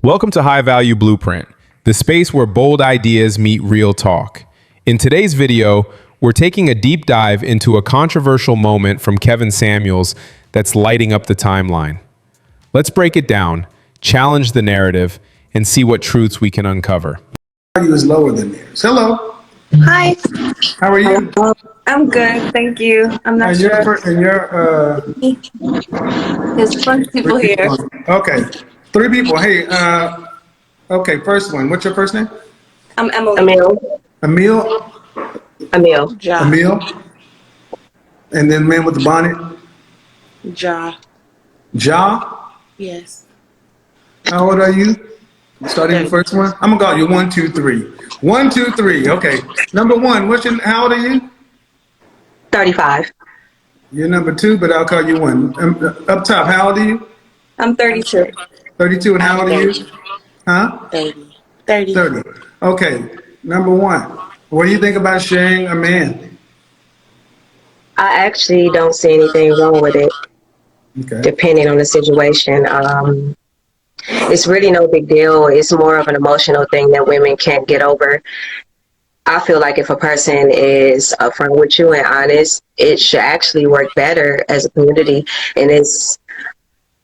Welcome to High Value Blueprint, the space where bold ideas meet real talk. In today's video, we're taking a deep dive into a controversial moment from Kevin Samuels that's lighting up the timeline. Let's break it down, challenge the narrative, and see what truths we can uncover. Value is lower than theirs. Hello. Hi. How are you? I'm good, thank you. I'm not sure. There's a bunch of people here. Okay, three people. Hey, okay, first one. What's your first name? I'm Emily. Emil. Emil. Ja. Emil. And then man with the bonnet. Ja. Ja. Yes. How old are you? Starting the first one. I'm gonna call you 1, 2, 3. 1, 2, 3. Okay. Number one. How old are you? 35. You're number 2, but I'll call you 1. Up top. How old are you? I'm 32. 32. And how old are you? Huh? 30. 30. 30. Okay. Number 1. What do you think about sharing a man? I actually don't see anything wrong with it, Okay. depending on the situation. It's really no big deal. It's more of an emotional thing that women can't get over. I feel like if a person is upfront with you and honest, it should actually work better as a community. And it's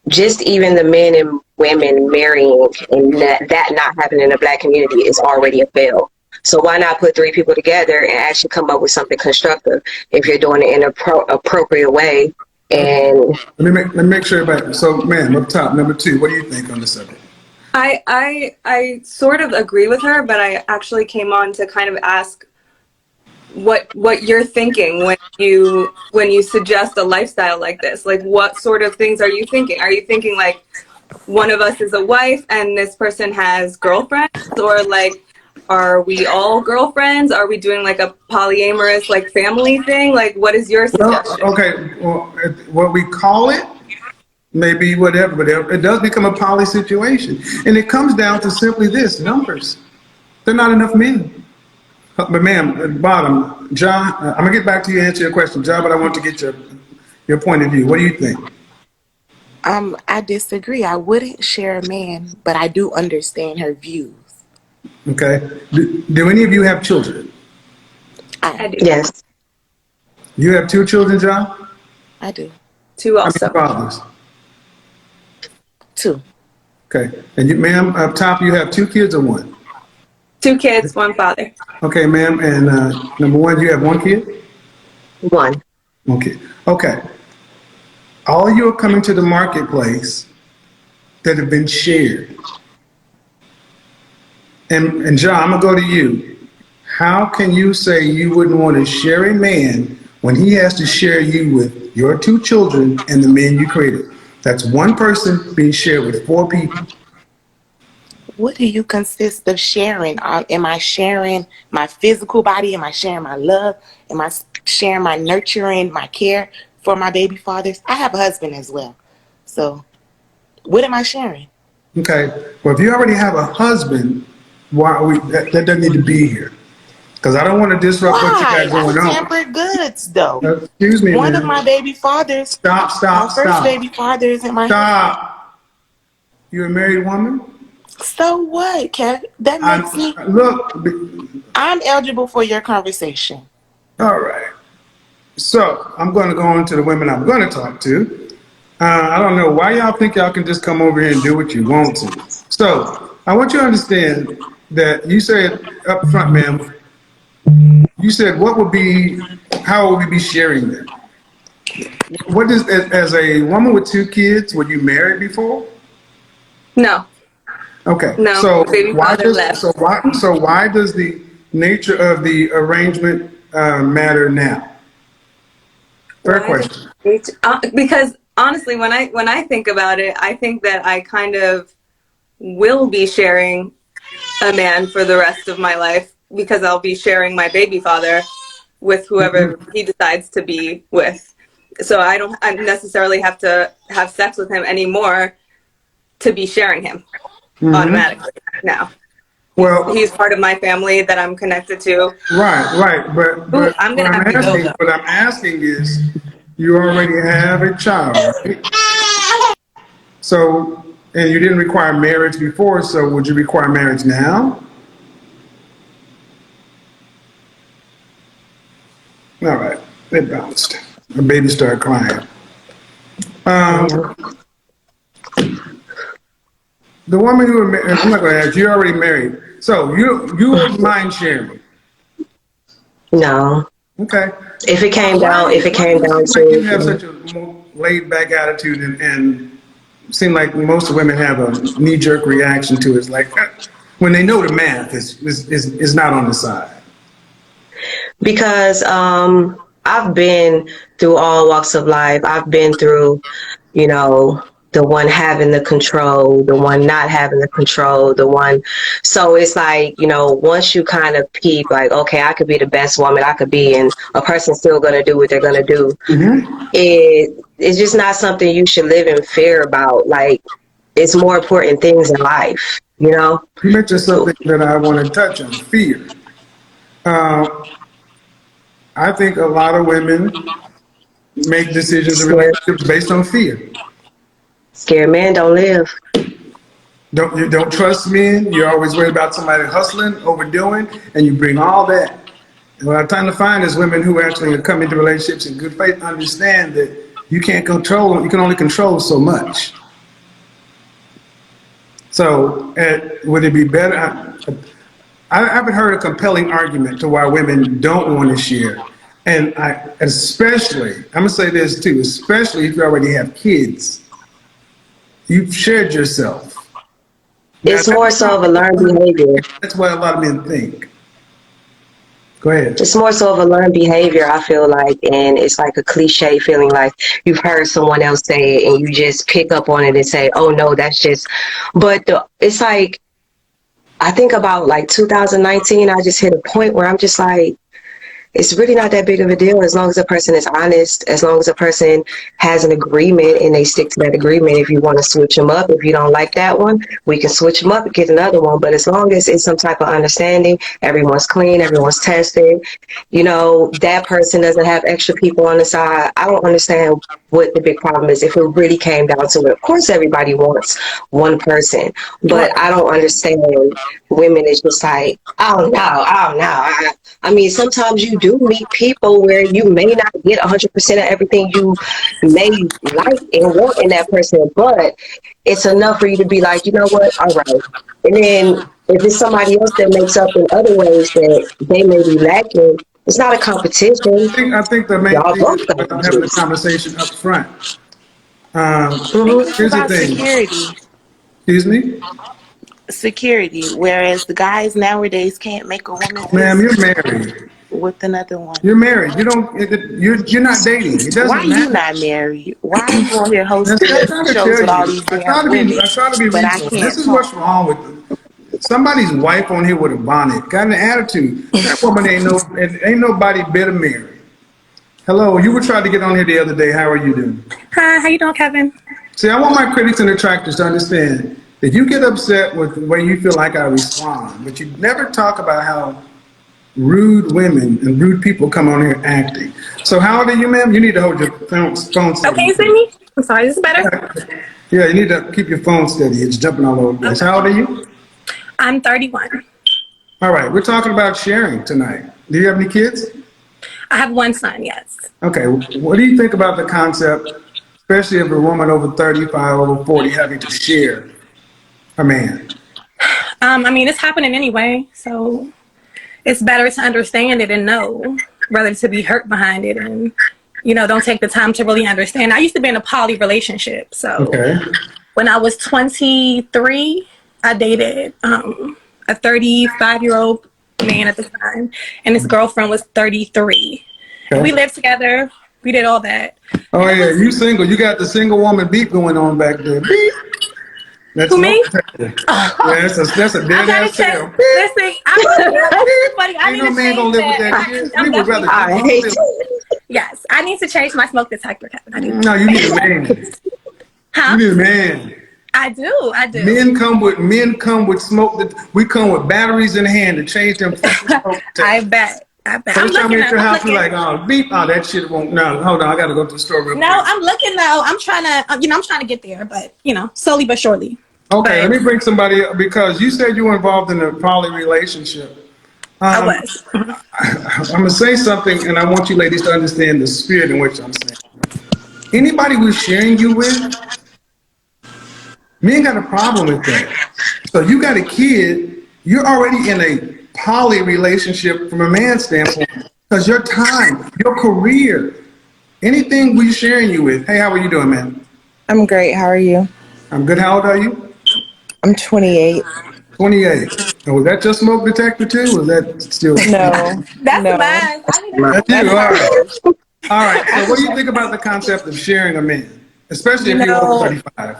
just even the men and women marrying and that not happening in the Black community is already a fail. So why not put 3 people together and actually come up with something constructive if you're doing it in an appropriate way? And Let me make sure everybody. So, man, up top, number 2. What do you think on the subject? I sort of agree with her, but I actually came on to kind of ask what you're thinking when you suggest a lifestyle like this. Like, what sort of things are you thinking? Are you thinking like one of us is a wife and this person has girlfriends, or like, are we all girlfriends? Are we doing like a polyamorous like family thing? Like, what is your suggestion? Well, okay. Well, what we call it, maybe whatever, but it does become a poly situation, and it comes down to simply this: numbers. There are not enough men. But ma'am, at the bottom, John, I'm gonna get back to you and answer your question, John, but I want to get your point of view. What do you think? I disagree. I wouldn't share a man, but I do understand her views. Okay. Do any of you have children? I do. yes, You have 2 children, John? I do. 2 How also. many fathers? 2. Okay. And you, ma'am, up top, you have 2 kids or 1? 2 kids, 1 father. Okay, ma'am. And number 1, you have 1 kid? 1. 1 kid. Okay. All you are coming to the marketplace that have been shared. And John, I'm gonna go to you. How can you say you wouldn't want to share a man when he has to share you with your 2 children and the man you created? That's 1 person being shared with 4 people. What do you consist of sharing? Am I sharing my physical body? Am I sharing my love? Am I sharing my nurturing, my care for my baby fathers? I have a husband as well. So what am I sharing? Okay. Well, if you already have a husband, why are that doesn't need to be here? Because I don't want to disrupt what you got going That's on. tempered goods, though. Excuse me, One man. of my baby fathers. Stop. My first baby father is in my. Stop. You're a married woman? So what, Kev? That makes me. Look. I'm eligible for your conversation. All right. So I'm going to go on to the women I'm going to talk to. I don't know why y'all think y'all can just come over here and do what you want to. So I want you to understand that you said up front, ma'am, you said how would we be sharing them? What is, as a woman with 2 kids, were you married before? No. Okay. No, So baby father left. why does the nature of the arrangement matter now? Fair question. Because honestly, when I think about it, I think that I kind of will be sharing a man for the rest of my life, because I'll be sharing my baby father with whoever he decides to be with. So I don't necessarily have to have sex with him anymore to be sharing him automatically now. Well, He's part of my family that I'm connected to. right. But I'm gonna have to go though. what I'm asking is, you already have a child, right? So And you didn't require marriage before, so would you require marriage now? All right, it bounced. The baby started crying. Yeah. The woman you were married, I'm not going to ask, you're already married. So you wouldn't mind sharing. No. Okay. If it came Why down, do if you, it why came do you down seem like you to have it, such a more laid back attitude and seem like most women have a knee jerk reaction to it? It's like when they know the math is not on the side. because I've been through all walks of life. I've been through, you know, the one having the control, the one not having the control, the one. So it's like, once you kind of peep, like, okay, I could be the best woman I could be, and a person's still going to do what they're going to do. Mm-hmm. It's just not something you should live in fear about. Like, it's more important things in life, you know? You mentioned So, something that I want to touch on, fear. Uh, I think a lot of women make decisions in scared, relationships based on fear. scared men don't live. You don't trust men. You're always worried about somebody hustling, overdoing, and you bring all that. And what I'm trying to find is women who actually come into relationships in good faith understand that you can't control. You can only control so much. So, would it be better? I haven't heard a compelling argument to why women don't want to share, and especially, I'm gonna say this too, especially if you already have kids, you've shared yourself. Now, It's more so of a learned behavior. that's what a lot of men think. Go ahead. It's more so of a learned behavior, I feel like, and it's like a cliche feeling like you've heard someone else say it and you just pick up on it and say, oh no, that's just, but it's like, I think about like 2019, I just hit a point where I'm just like, it's really not that big of a deal as long as a person is honest, as long as a person has an agreement and they stick to that agreement. If you want to switch them up, if you don't like that one, we can switch them up and get another one. But as long as it's some type of understanding, everyone's clean, everyone's tested, that person doesn't have extra people on the side. I don't understand what the big problem is if it really came down to it. Of course, everybody wants one person, but I don't understand women is just like, oh no, oh no. I mean, sometimes you do meet people where you may not get 100% of everything you may like and want in that person, but it's enough for you to be like, you know what, all right. And then if it's somebody else that makes up in other ways that they may be lacking, it's not a competition. I think the main Y'all thing both is got about having the issues. conversation up front. I think it's Here's the about thing. security. Excuse me, Security. Whereas the guys nowadays can't make a woman feel ma'am. You're secure married. with another one. You're married. You don't. You're not dating. It Why doesn't you matter. not married? Why are you on here hosting I try to shows tell with all you. these damn women, I try to be but I reasonable. This can't is what's talk? wrong with somebody's wife on here with a bonnet, got an attitude. That woman ain't nobody better Mary. Hello, you were trying to get on here the other day. How are you doing? Hi, how you doing, Kevin? See, I want my critics and detractors to understand that you get upset with the way you feel like I respond, but you never talk about how rude women and rude people come on here acting. So how old are you, ma'am? You need to hold your phone Oh, can steady. you see me? I'm sorry, this is better? Yeah, you need to keep your phone steady. It's jumping all over the place. Okay. How old are you? I'm 31. All right, we're talking about sharing tonight. Do you have any kids? I have one son, yes. Okay, what do you think about the concept, especially of a woman over 35, over 40 having to share a man? I mean, it's happening anyway, so it's better to understand it and know rather to be hurt behind it and, don't take the time to really understand. I used to be in a poly relationship, so Okay. when I was 23, I dated a 35-year-old man at the time, and his girlfriend was 33. And we Okay. lived together. We did all that. Oh And it yeah, was, you single. You got the single woman beat going on back there. Beep. That's who, me? yeah, that's a I dead gotta ass change. sale. Listen, buddy, I Ain't need no to man gonna change live with that that. shit. We I'm would rather definitely. jump I off hate the. Yes, I need to change my smoke detector, Kevin. I do. No, you need a man. Huh? You need a man. I do. Men come with smoke. We come with batteries in hand to change them fucking smoke I detectors. bet. I'm First time looking we at up. your I'm house, you're looking. like, oh, beep, oh, that shit won't. No, hold on, I gotta go to the store real No, quick. I'm looking though. I'm trying to, I'm trying to get there, but slowly but surely. Okay, let But me bring somebody up because you said you were involved in a poly relationship. I Um, was. I'm gonna say something, and I want you ladies to understand the spirit in which I'm saying. Anybody who's sharing you with, me ain't got a problem with that. So you got a kid, you're already in a poly relationship from a man's standpoint because your time, your career, anything we sharing you with. Hey, how are you doing, man? I'm great. How are you? I'm good. How old are you? I'm 28. 28. And was that your smoke detector too? Was that still? No, That's no, mine. I need to That's you. that's All right. hers. All right. So, what do you think about the concept of sharing a man, especially You if you're over know, 35?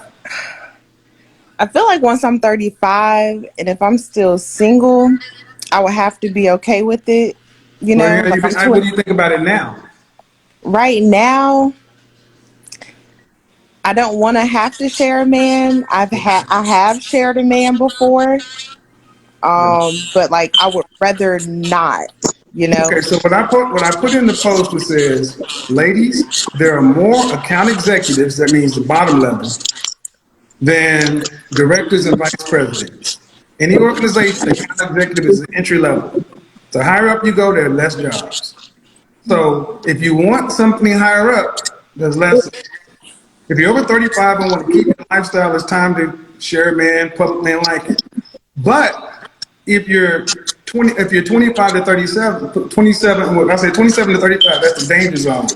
I feel like once I'm 35 and if I'm still single, I would have to be okay with it. You Well, know, yeah, like I'm what 20. do you think about it now? Right now, I don't want to have to share a man. I have shared a man before. But like I would rather not, you know. Okay, so what I put in the post that says, ladies, there are more account executives, that means the bottom level, than directors and vice presidents. Any organization, account executive is the entry level. The higher up you go, there are less jobs. So if you want something higher up, there's less. If you're over 35 and want to keep your lifestyle, it's time to share a man, public man like it. But if you're 25 to 37, 27, well, I say 27 to 35, that's the danger zone.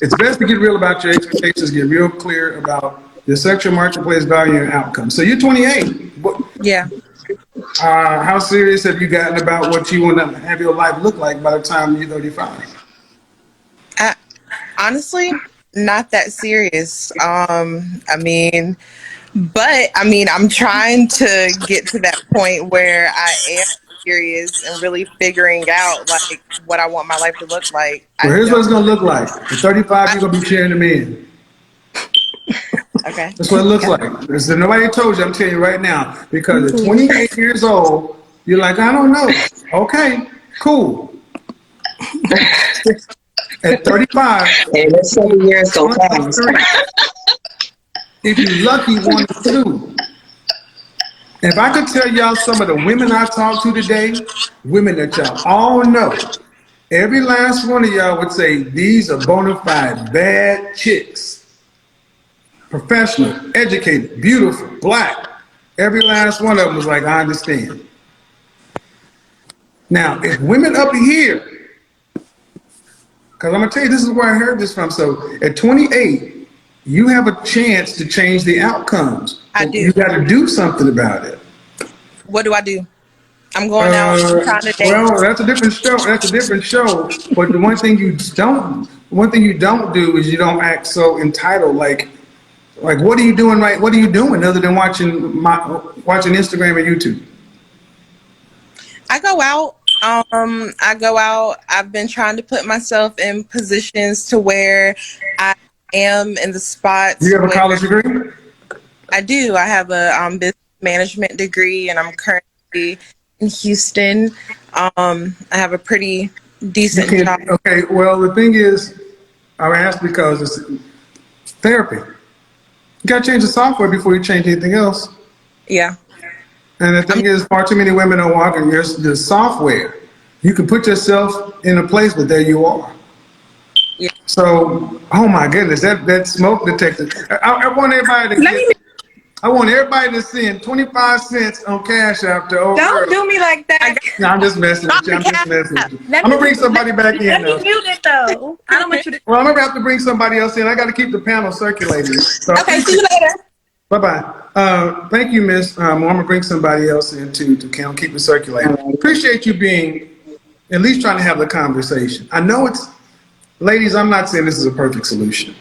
It's best to get real about your expectations, get real clear about your sexual marketplace value and outcome. So you're 28. Yeah. How serious have you gotten about what you want to have your life look like by the time you're 35? I, honestly, not that serious. I'm trying to get to that point where I am serious and really figuring out like what I want my life to look like. Well, here's what it's going to look like. At 35, you're going to be sharing them in. Okay. That's what it looks like. Listen, nobody told you, I'm telling you right now. Because at 28 years old, you're like, I don't know. Okay, cool. At 35, And the 7 years go one of fast. three. If you're lucky, one of two. If I could tell y'all some of the women I talked to today, women that y'all all know, every last one of y'all would say these are bona fide bad chicks. Professional, educated, beautiful, black. Every last one of them was like, I understand. Now, if women up here, because I'm gonna tell you, this is where I heard this from. So at 28, you have a chance to change the outcomes. I But you do. got to do something about it. What do I do? I'm going out. I'm trying to date. Well, that's a different show. That's a different show. But the one thing you don't do is you don't act so entitled. Like what are you doing right? What are you doing other than watching Instagram and YouTube? I go out. I go out. I've been trying to put myself in positions to where I am in the You spots have a where college degree? I do. I have a business management degree, and I'm currently in Houston. I have a pretty You decent can't. job. Okay. Well, the thing is, I asked because it's therapy. You got to change the software before you change anything else. Yeah. And the thing is, far too many women are walking your software. You can put yourself in a place, but there you are. Yeah. So, oh my goodness, that smoke detector. I want everybody to Let me. I want everybody to send 25 cents on Cash App to old Don't girl. do me like I that. got No, I'm just messing with drop you. the I'm just cat. messing with you. Let I'm me gonna bring just somebody back let in me though. mute it though. I don't want you to. Well, I'm gonna have to bring somebody else in. I got to keep the panel circulating. So I Okay. See appreciate. you later. Bye bye. Thank you, Miss. I'm gonna bring somebody else in too to keep it circulating. Appreciate you being at least trying to have the conversation. I know it's, ladies. I'm not saying this is a perfect solution.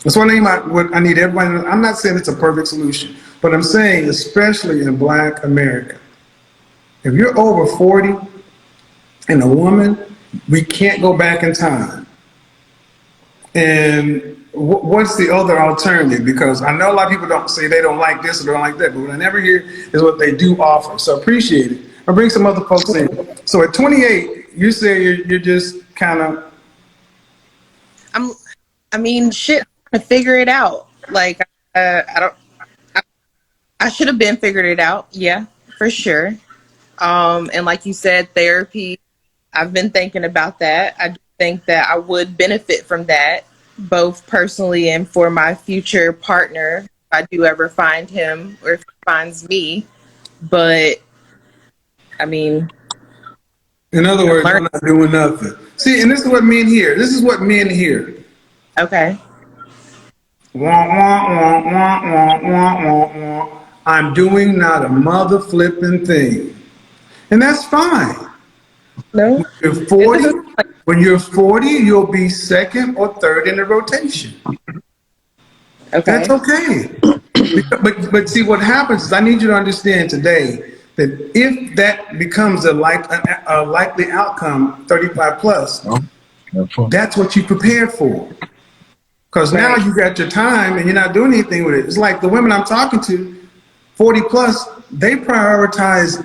That's one thing what I need everybody. I'm not saying it's a perfect solution, but I'm saying, especially in Black America, if you're over 40 and a woman, we can't go back in time. And what's the other alternative? Because I know a lot of people don't say they don't like this or don't like that, but what I never hear is what they do offer. So appreciate it. I'll bring some other folks in. So at 28, you say you're just kind of. Shit. I'm trying to figure it out. Like, I don't. I should have been figured it out. Yeah, for sure. And like you said, therapy. I've been thinking about that. I do think that I would benefit from that, both personally and for my future partner, if I do ever find him or if he finds me. But I mean, In other I'm words, learning. I'm not doing nothing. See, and this is what men hear. This is what men hear. Okay. Wah, wah, wah, wah, wah, wah, wah, wah. I'm doing not a mother flipping thing. And that's fine. No, You're it 40. doesn't. When you're 40, you'll be second or third in the rotation. That's Okay. okay. But see, what happens is I need you to understand today that if that becomes a likely outcome, 35 plus, that's what you prepared for. Because now Right. you got your time and you're not doing anything with it. It's like the women I'm talking to, 40 plus, they prioritize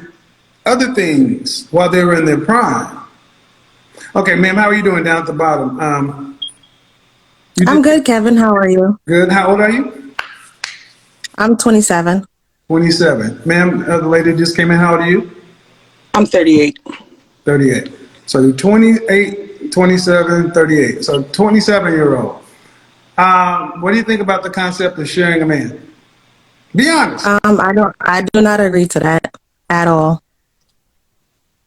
other things while they were in their prime. Okay, ma'am, how are you doing down at the bottom? You I'm did good, Kevin. How are you? good. How old are you? I'm 27. 27. Ma'am, the lady just came in. How old are you? I'm 38. 38. So you're 28, 27, 38. So 27-year-old. What do you think about the concept of sharing a man? Be honest. I do not agree to that at all.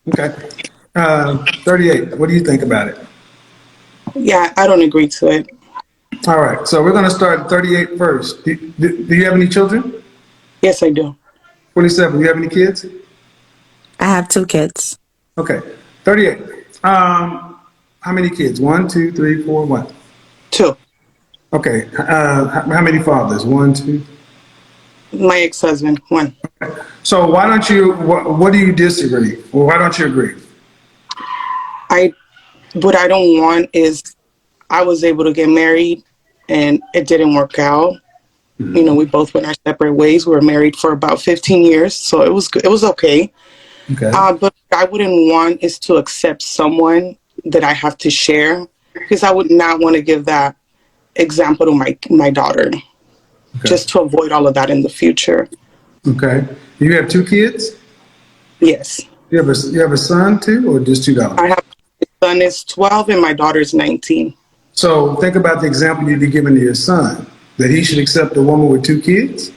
Okay. 38. What do you think about it? Yeah, I don't agree to it. All right. So we're going to start at 38 first. Do you have any children? Yes, I do. 27. Do you have any kids? I have 2 kids. Okay. 38. How many kids? 1, 2, 3, 4, what? 2. Okay. How many fathers? 1, 2. My ex-husband, 1. So why don't you? What do you disagree? Or why don't you agree? What I don't want is I was able to get married and it didn't work out. You know, we both went our separate ways. We were married for about 15 years, so it was good. It was okay. Okay. But what I wouldn't want is to accept someone that I have to share, because I would not want to give that example to my daughter, Okay. just to avoid all of that in the future. Okay. You have 2 kids? Yes. You have a son too, or just 2 daughters? I have, my son is 12 and my daughter is 19. So think about the example you'd be giving to your son, that he should accept a woman with 2 kids?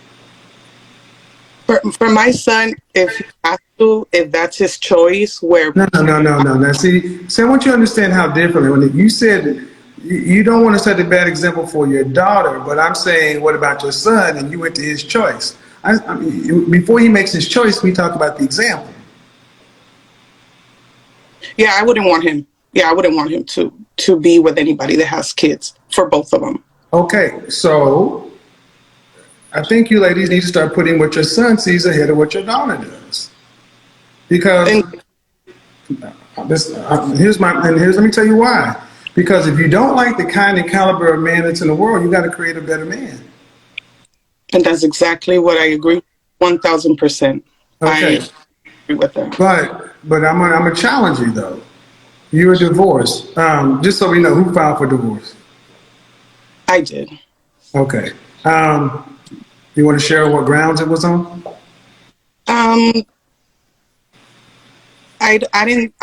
For my son, if he has to, if that's his choice, where No. Now see, I want you to understand how differently. When you said you don't want to set a bad example for your daughter, but I'm saying, what about your son? And you went to his choice. I mean, before he makes his choice, we talk about the example. yeah, I wouldn't want him. Yeah, I wouldn't want him to be with anybody that has kids, for both of them. Okay, so I think you ladies need to start putting what your son sees ahead of what your daughter does. Because let me tell you why. Because if you don't like the kind and caliber of man that's in the world, you got to create a better man. And that's exactly what I agree, 1,000%. Okay. I agree with that. But I'm gonna challenge you though. You were divorced. Just so we know, who filed for divorce? I did. Okay. You want to share what grounds it was on? I didn't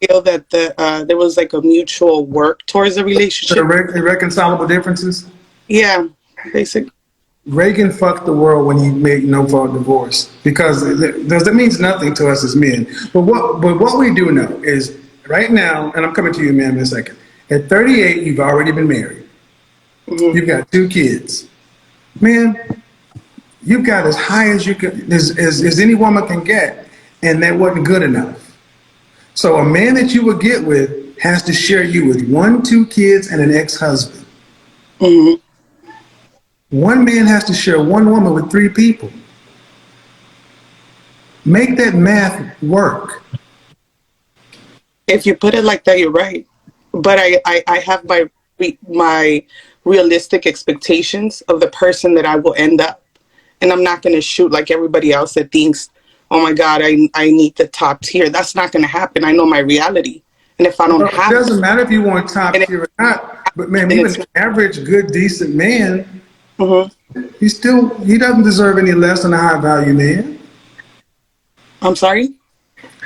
feel that there was like a mutual work towards the relationship. Irreconcilable differences? Yeah, basically. Reagan fucked the world when he made no fault divorce, because that means nothing to us as men. But what we do know is right now, and I'm coming to you, ma'am, in a second. At 38, you've already been married. Mm-hmm. You've got 2 kids, man. You got as high as you can, as any woman can get, and that wasn't good enough. So a man that you would get with has to share you with 1, 2 kids and an ex-husband. Mm-hmm. One man has to share 1 woman with 3 people. Make that math work. If you put it like that, you're right. But I have my realistic expectations of the person that I will end up. And I'm not going to shoot like everybody else that thinks, oh my God, I need the top tier. That's not going to happen. I know my reality. And if I don't have it, doesn't matter if you want top tier or not. But man, even an average, good, decent man He doesn't deserve any less than a high value man. I'm sorry?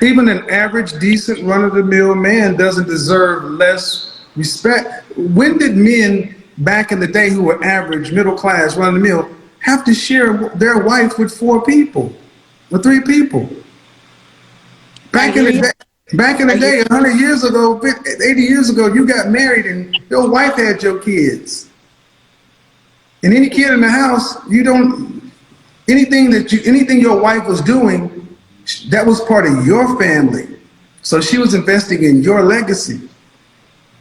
Even an average, decent, run of the mill man doesn't deserve less respect. When did men back in the day who were average, middle class, run of the mill have to share their wife with 4 people or 3 people? Back in the day, 100 years ago, 80 years ago, you got married and your wife had your kids. And any kid in the house, anything your wife was doing, that was part of your family. So she was investing in your legacy.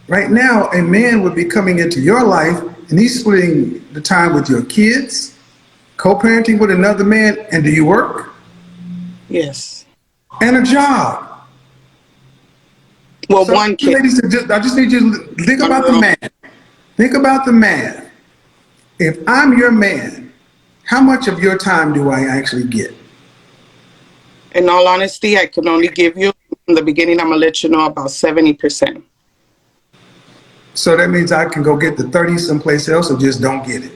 Right now, a man would be coming into your life and he's splitting the time with your kids, co-parenting with another man, and do you work? Yes. And a job. Well, So, one kid. ladies, I just need you to think about the math. Think about the math. If I'm your man, how much of your time do I actually get? In all honesty, I can only give you, in the beginning, I'm going to let you know about 70%. So that means I can go get the 30 someplace else or just don't get it.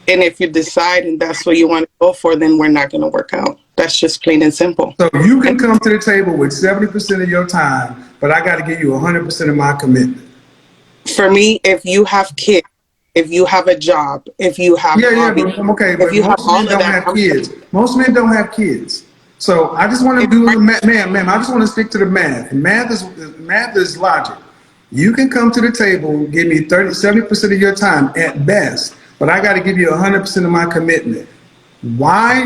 And if you decide and that's what you want to go for, then we're not going to work out. That's just plain and simple. So you can come to the table with 70% of your time, but I got to give you 100% of my commitment. For me, if you have kids, if you have a job, if you have hobbies, but okay, but if you have most all men of don't that, have kids. Most men don't have kids. So I just want to do the math, ma'am. I just want to stick to the math. Math is logic. You can come to the table, give me 70% of your time at best, but I got to give you 100% of my commitment. Why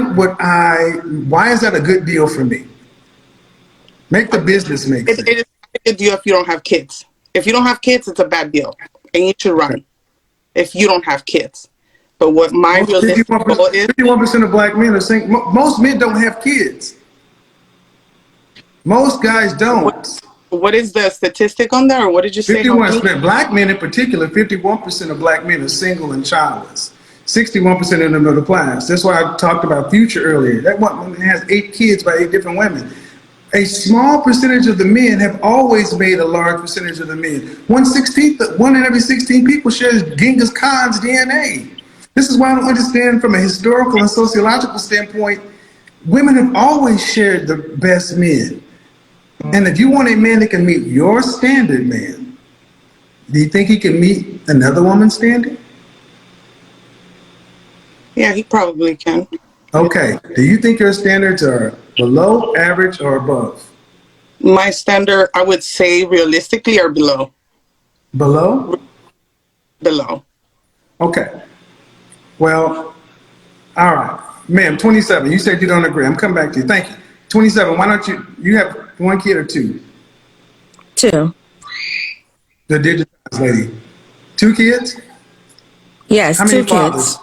is that a good deal for me? Make the business make sense. It is a good deal if you don't have kids. If you don't have kids, it's a bad deal, and you should run. If you don't have kids. But what my realistic goal is, 51% of black men are single. Most men don't have kids. Most guys don't. what is the statistic on there, or what did you say? 51%, black men in particular, 51% of black men are single and childless. 61% in the middle class. That's why I talked about Future earlier. That one has 8 kids by 8 different women. A small percentage of the men have always made a large percentage of the men. 1/16, 1 in every 16 people shares Genghis Khan's DNA. This is why I don't understand from a historical and sociological standpoint, women have always shared the best men. And if you want a man that can meet your standard, man, do you think he can meet another woman's standard? Yeah, he probably can. Okay. Do you think your standards are below, average, or above? My standard, I would say realistically, are below. Below? Below. Okay. Well, all right. Ma'am, 27. You said you don't agree. I'm coming back to you. Thank you. 27. Why don't you have 1 kid or 2? 2. The digitized lady. 2 kids? Yes, How many 2 fathers? kids.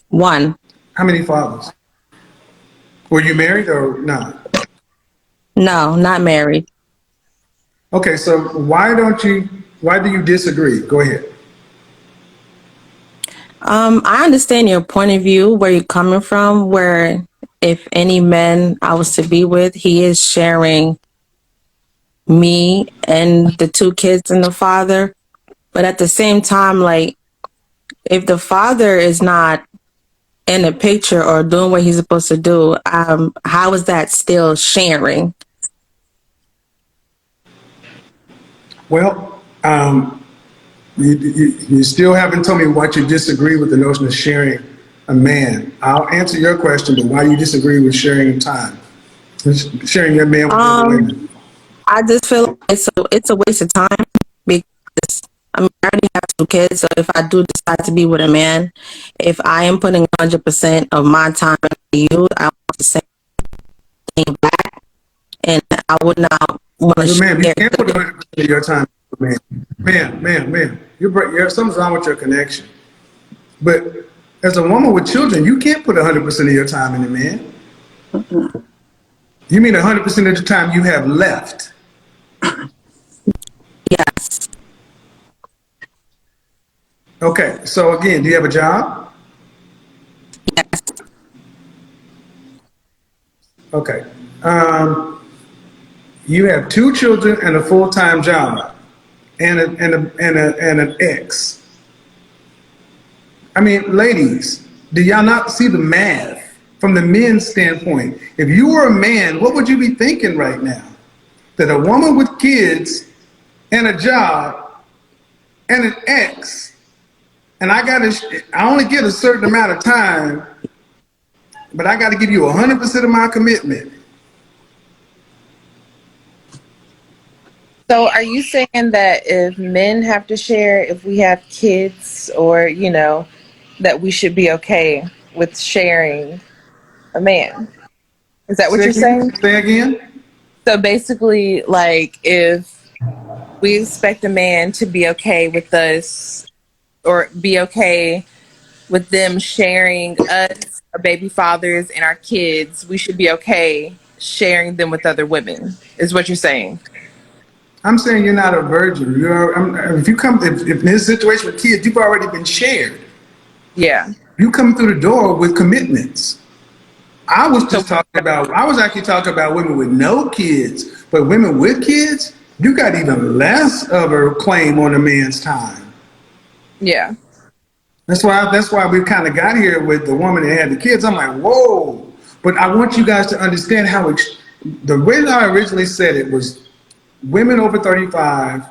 1. How many fathers? Were you married or not? No, not married. Okay, so why do you disagree? Go ahead. I understand your point of view, where you're coming from, where if any men I was to be with, he is sharing me and the 2 kids and the father. But at the same time, like, if the father is not in the picture or doing what he's supposed to do, how is that still sharing? Well, you still haven't told me what you disagree with the notion of sharing a man. I'll answer your question, but why do you disagree with sharing time? Sharing your man with other women? I just feel like it's a waste of time, because I already have 2 kids. So if I do decide to be with a man, if I am putting 100% of my time into you, I want the same thing back, and I would not want to share. Ma'am, you can't put 100% of your time into a man. Ma'am. Something's wrong with your connection. But as a woman with children, you can't put 100% of your time in a man. You mean 100% of the time you have left? Yes. Okay, so again, do you have a job? Yes. Okay. You have 2 children and a full-time job, and an ex. I mean, ladies, do y'all not see the math from the men's standpoint? If you were a man, what would you be thinking right now? That a woman with kids and a job and an ex, and I only get a certain amount of time, but I got to give you 100% of my commitment. So are you saying that if men have to share, if we have kids, or, that we should be okay with sharing a man? Is that what Say you're again? saying? Say again? So basically, like, if we expect a man to be okay with us, or be okay with them sharing us, our baby fathers, and our kids, we should be okay sharing them with other women, is what you're saying? I'm saying you're not a virgin. If in this situation with kids, you've already been shared. Yeah. You come through the door with commitments. I was So I was actually talking about women with no kids, but women with kids, you got even less of a claim on a man's time. yeah. That's why we kind of got here with the woman that had the kids. I'm like, whoa. But I want you guys to understand the way that I originally said it was women over 35,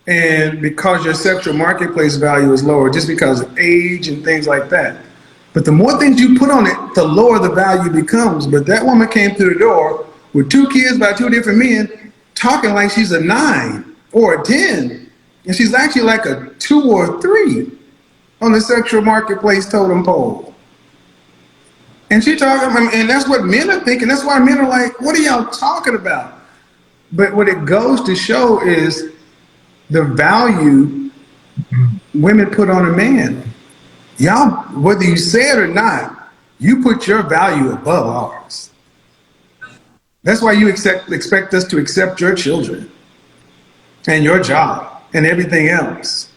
and because your sexual marketplace value is lower, just because of age and things like that. But the more things you put on it, the lower the value becomes. But that woman came through the door with 2 kids by 2 different men, talking like she's a 9 or a 10. And she's actually like a 2 or a 3 on the sexual marketplace totem pole. And and that's what men are thinking. That's why men are like, what are y'all talking about? But what it goes to show is the value women put on a man. Y'all, whether you say it or not, you put your value above ours. That's why you expect us to accept your children and your job and everything else.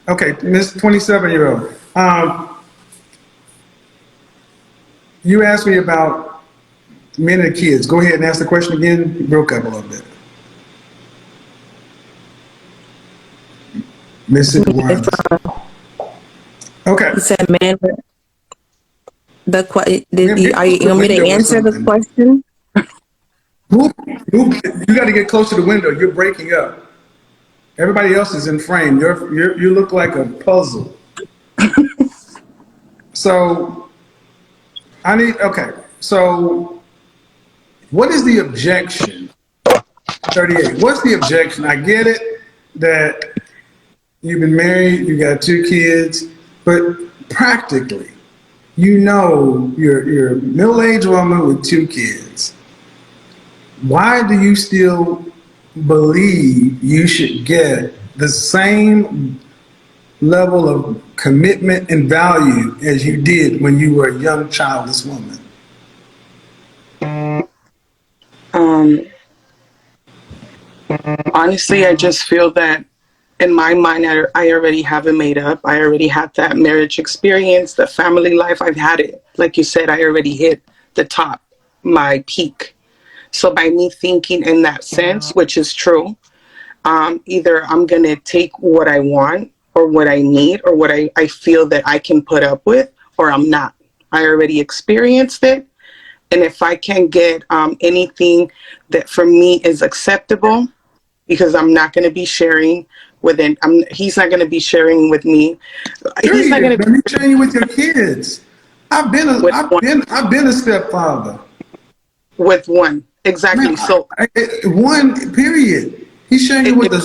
Okay, Miss 27-year-old. You asked me about men and kids. Go ahead and ask the question again. You broke up a little bit. Missing words. Okay. You said man. Are Get you close to the want me to window or answer the something. question? You got to get close to the window. You're breaking up. Everybody else is in frame. You look like a puzzle. So okay. So what is the objection? 38. What's the objection? I get it that you've been married, you got 2 kids, but practically, you're a middle-aged woman with 2 kids. Why do you still believe you should get the same level of commitment and value as you did when you were a young childless woman? Honestly, I just feel that in my mind, I already have it made up. I already had that marriage experience, the family life. I've had it. Like you said, I already hit the top, my peak. So by me thinking in that sense, which is true, either I'm going to take what I want or what I need or what I feel that I can put up with, or I'm not. I already experienced it. And if I can get anything that for me is acceptable, because I'm not going to be sharing with him. He's not going to be sharing with me. He's not going to You're sharing with your kids. I've been a stepfather. with one. Exactly. Man, So one period. He's sharing you with your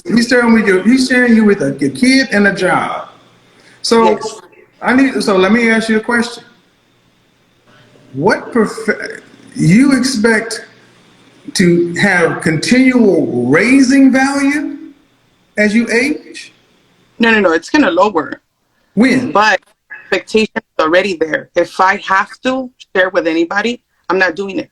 kid and a job. So yes. so let me ask you a question. You expect to have continual raising value as you age? No. It's going to lower. When? But expectation is already there. If I have to share with anybody, I'm not doing it.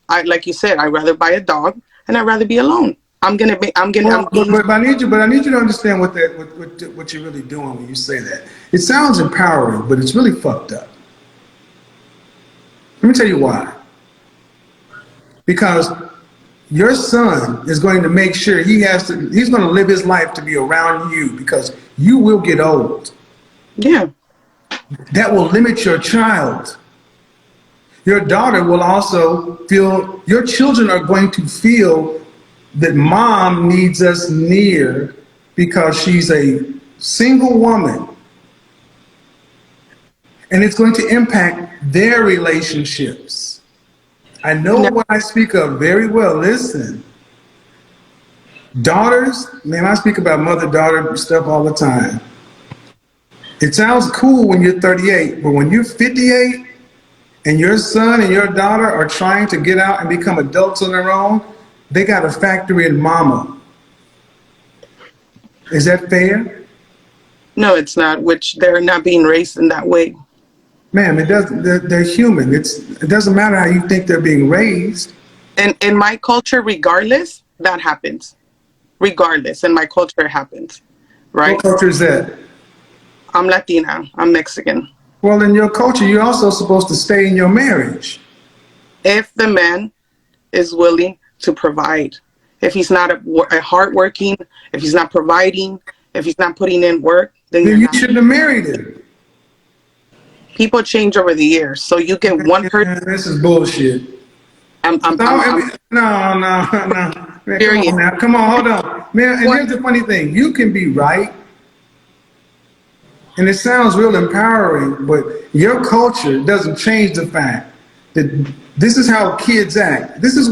Like you said, I'd rather buy a dog and I'd rather be alone. I'm being. But I need you to understand what you're really doing when you say that. It sounds empowering, but it's really fucked up. Let me tell you why. Because your son is going to make sure he's going to live his life to be around you because you will get old. Yeah. That will limit your child. Your daughter will also feel, your children are going to feel that mom needs us near because she's a single woman. And it's going to impact their relationships. I know No, what I speak of very well. Listen, daughters, man, I speak about mother-daughter stuff all the time. It sounds cool when you're 38, but when you're 58 and your son and your daughter are trying to get out and become adults on their own, they got to factor in mama. Is that fair? no, it's not, which they're not being raised in that way. Ma'am, it doesn't. They're human. It doesn't matter how you think they're being raised. And in my culture, regardless, that happens. Regardless, in my culture, it happens. What Right? culture is that? I'm Latina. I'm Mexican. Well, in your culture, you're also supposed to stay in your marriage. If the man is willing to provide, if he's not a hardworking, if he's not providing, if he's not putting in work, then Then you're you not. shouldn't have married him. People change over the years, so you get one person. This is bullshit. No, no, no, no. Man, come Period. on now. Come on, hold on. Man, and here's the funny thing. You can be right, and it sounds real empowering, but your culture doesn't change the fact that this is how kids act. That's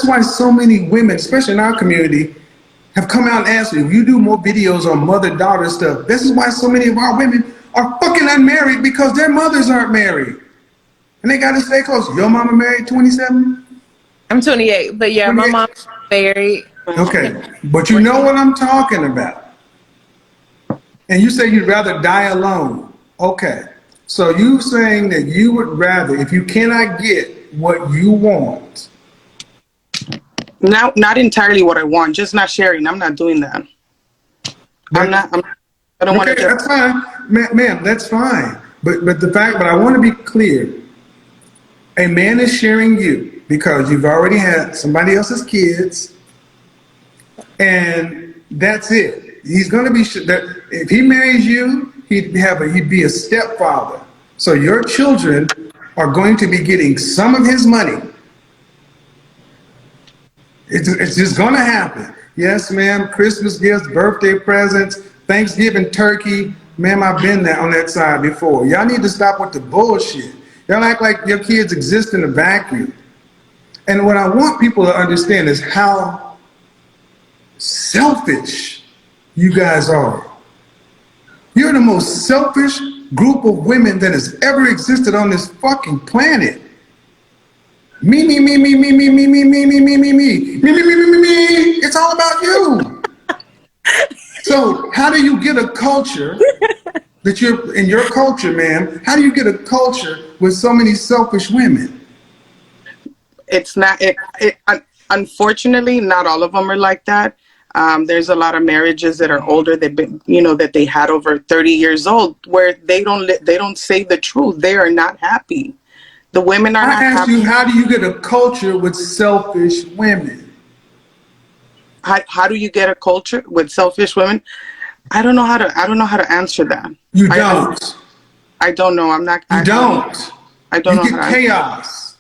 why so many women, especially in our community, have come out and asked me, if you do more videos on mother-daughter stuff, this is why so many of our women are fucking unmarried because their mothers aren't married. And they got to stay close. Your mama married 27? I'm 28, but yeah, my mom's married. Okay, but you know what I'm talking about. And you say you'd rather die alone. Okay, so you saying that you would rather, if you cannot get what you want. Not entirely what I want, just not sharing. I'm not doing that. I don't want Okay, to. that's fine, ma'am. That's fine. But I want to be clear. A man is sharing you because you've already had somebody else's kids, and that's it. He's going to be that if he marries you, he'd be a stepfather. So your children are going to be getting some of his money. It's just going to happen. Yes, ma'am. Christmas gifts, birthday presents, Thanksgiving turkey. Ma'am, I've been there on that side before. Y'all need to stop with the bullshit. Y'all act like your kids exist in a vacuum. And what I want people to understand is how selfish you guys are. You're the most selfish group of women that has ever existed on this fucking planet. Me, me, me, me, me, me, me, me, me, me, me, me, me, me, me, me, me, me, me. It's all about you. So how do you get a culture that you're in your culture, ma'am? How do you get a culture with so many selfish women? It's not. Unfortunately, not all of them are like that. There's a lot of marriages that are older. They've been, that they had over 30 years old, where they don't say the truth. They are not happy. The women are not happy. I asked you, how do you get a culture with selfish women? How do you get a culture with selfish women? I don't know how to answer that. You don't. I don't know. I'm not. You don't. I don't know. You get chaos.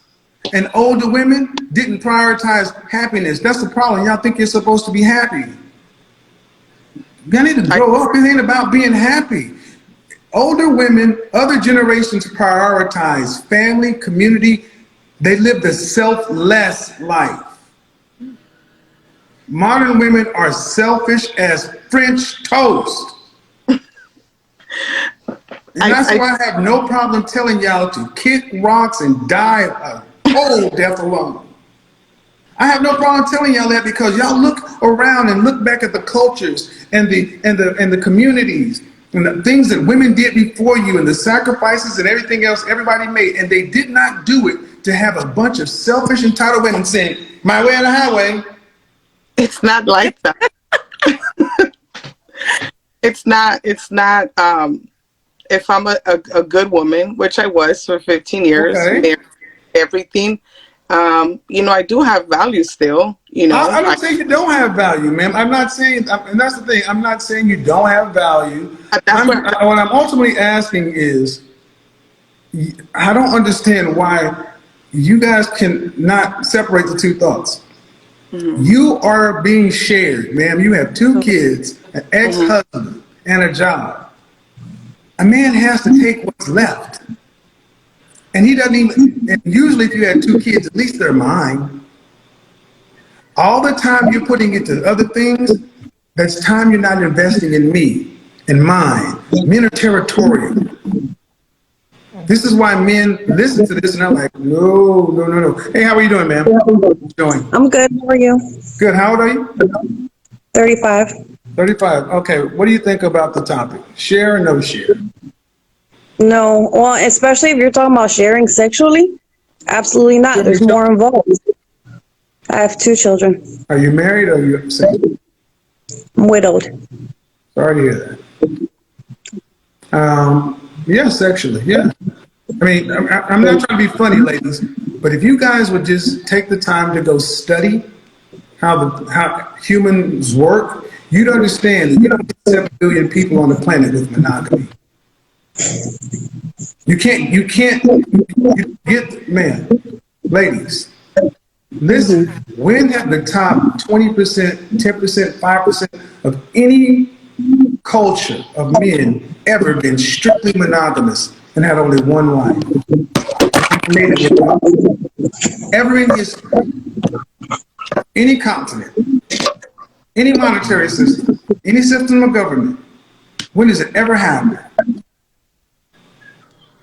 And older women didn't prioritize happiness. That's the problem. Y'all think you're supposed to be happy. Y'all need to grow up. It ain't about being happy. Older women, other generations prioritize family, community. They live the selfless life. Modern women are selfish as French toast. And that's why I have no problem telling y'all to kick rocks and die a cold death alone. I have no problem telling y'all that because y'all look around and look back at the cultures and the communities and the things that women did before you and the sacrifices and everything else everybody made, and they did not do it to have a bunch of selfish, entitled women saying, my way or the highway. It's not like that. It's not. If I'm a good woman, which I was for 15 years, okay. everything, I do have value still. I don't say you don't have value, ma'am. I'm not saying, and that's the thing. I'm not saying you don't have value. What I'm ultimately asking is, I don't understand why you guys can not separate the two thoughts. You are being shared, ma'am. You have two kids, an ex-husband, and a job. A man has to take what's left. And he doesn't even, and usually if you have two kids, at least they're mine. All the time you're putting into other things, that's time you're not investing in me and mine. Men are territorial. This is why men listen to this and they're like, no. Hey, how are you doing, ma'am? How are you doing? I'm good. How are you? Good. How old are you? 35. 35. Okay. What do you think about the topic? Share or no share? No. Well, especially if you're talking about sharing sexually, absolutely not. There's more involved. I have 2 children. Are you married or are you single? I'm widowed. Sorry to hear that. Yeah, sexually. Yeah. I mean, I'm not trying to be funny, ladies, but if you guys would just take the time to go study how humans work, you'd understand that you don't get 7 billion people on the planet with monogamy. You get, man, ladies, listen, when have the top 20%, 10%, 5% of any culture of men ever been strictly monogamous and had only one wife? Ever in history, any continent, any monetary system, any system of government, when does it ever happen?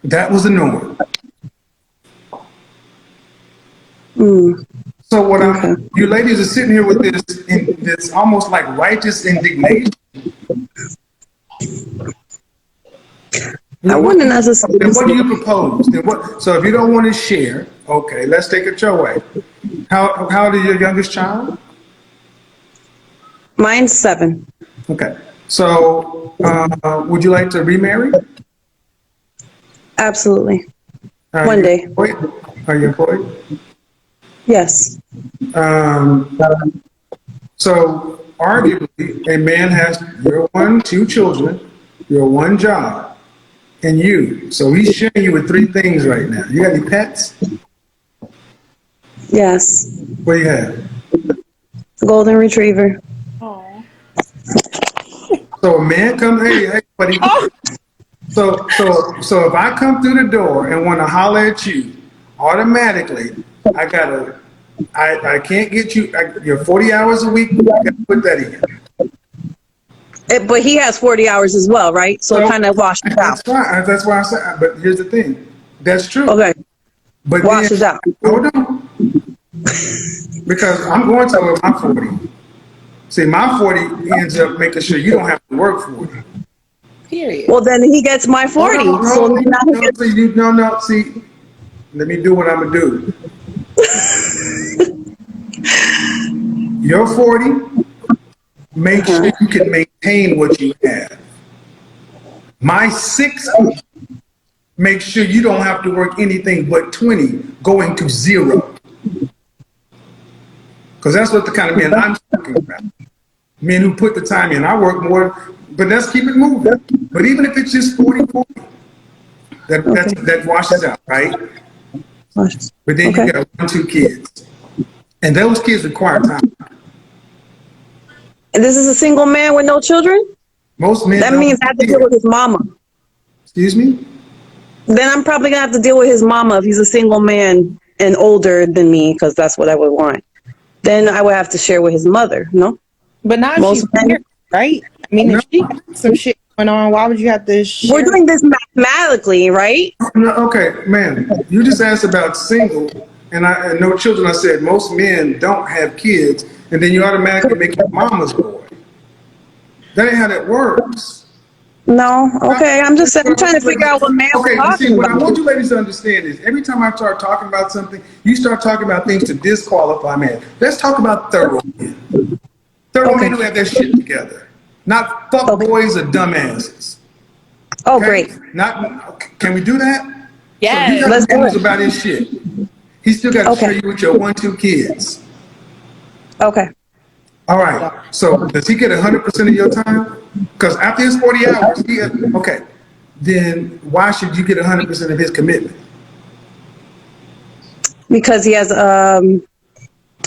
That was the norm. So you ladies are sitting here with this almost like righteous indignation. I wouldn't necessarily. And what do you propose? So if you don't want to share, okay, let's take it your way. How old is your youngest child? Mine's 7. Okay. So would you like to remarry? Absolutely. One day. Are you employed? Yes. So arguably, a man has your 2 children, your 1 job, and you. So he's sharing you with 3 things right now. You got any pets? Yes. What do you have? Golden Retriever. So a man comes, hey, buddy. So if I come through the door and want to holler at you, automatically, I can't get you, you're 40 hours a week, I gotta put that in. But he has 40 hours as well, right? So it kind of washes out. That's fine. That's why I said, but here's the thing. That's true. Okay. But washes out. Hold on. Because I'm going to my 40. See, my 40 ends up making sure you don't have to work 40. Period. Well, then he gets my 40. No. See, let me do what I'm going to do. You're 40. Make sure you can maintain what you have. My 60, make sure you don't have to work anything but 20, going to 0. Because that's what the kind of men I'm talking about. Men who put the time in. I work more, but let's keep it moving. But even if it's just 40, that washes out, right? But then you got 1, 2 kids. And those kids require time. And this is a single man with no children? Most men. That means I have to deal with his mama. Excuse me? Then I'm probably going to have to deal with his mama if he's a single man and older than me, because that's what I would want. Then I would have to share with his mother, no? But not she's married, right? I mean, if she got some shit going on, why would you have to share? We're doing this mathematically, right? No, okay, man. You just asked about single and no children. I said most men don't have kids, and then you automatically make your mama's boy. That ain't how that works. No, okay. I'm just saying, I'm trying to figure out what man we're talking about. What I want you ladies to understand is every time I start talking about something, you start talking about things to disqualify men. Let's talk about thorough men. Thorough men who have their shit together. Not fuck boys or dumbasses. Oh, great. Can we do that? Yes. So let's do it. About his shit. He still got to share Okay. you with your 1, 2 kids. Okay. All right. So does he get 100% of your time? Because after his 40 hours, okay. Then why should you get 100% of his commitment? Because he has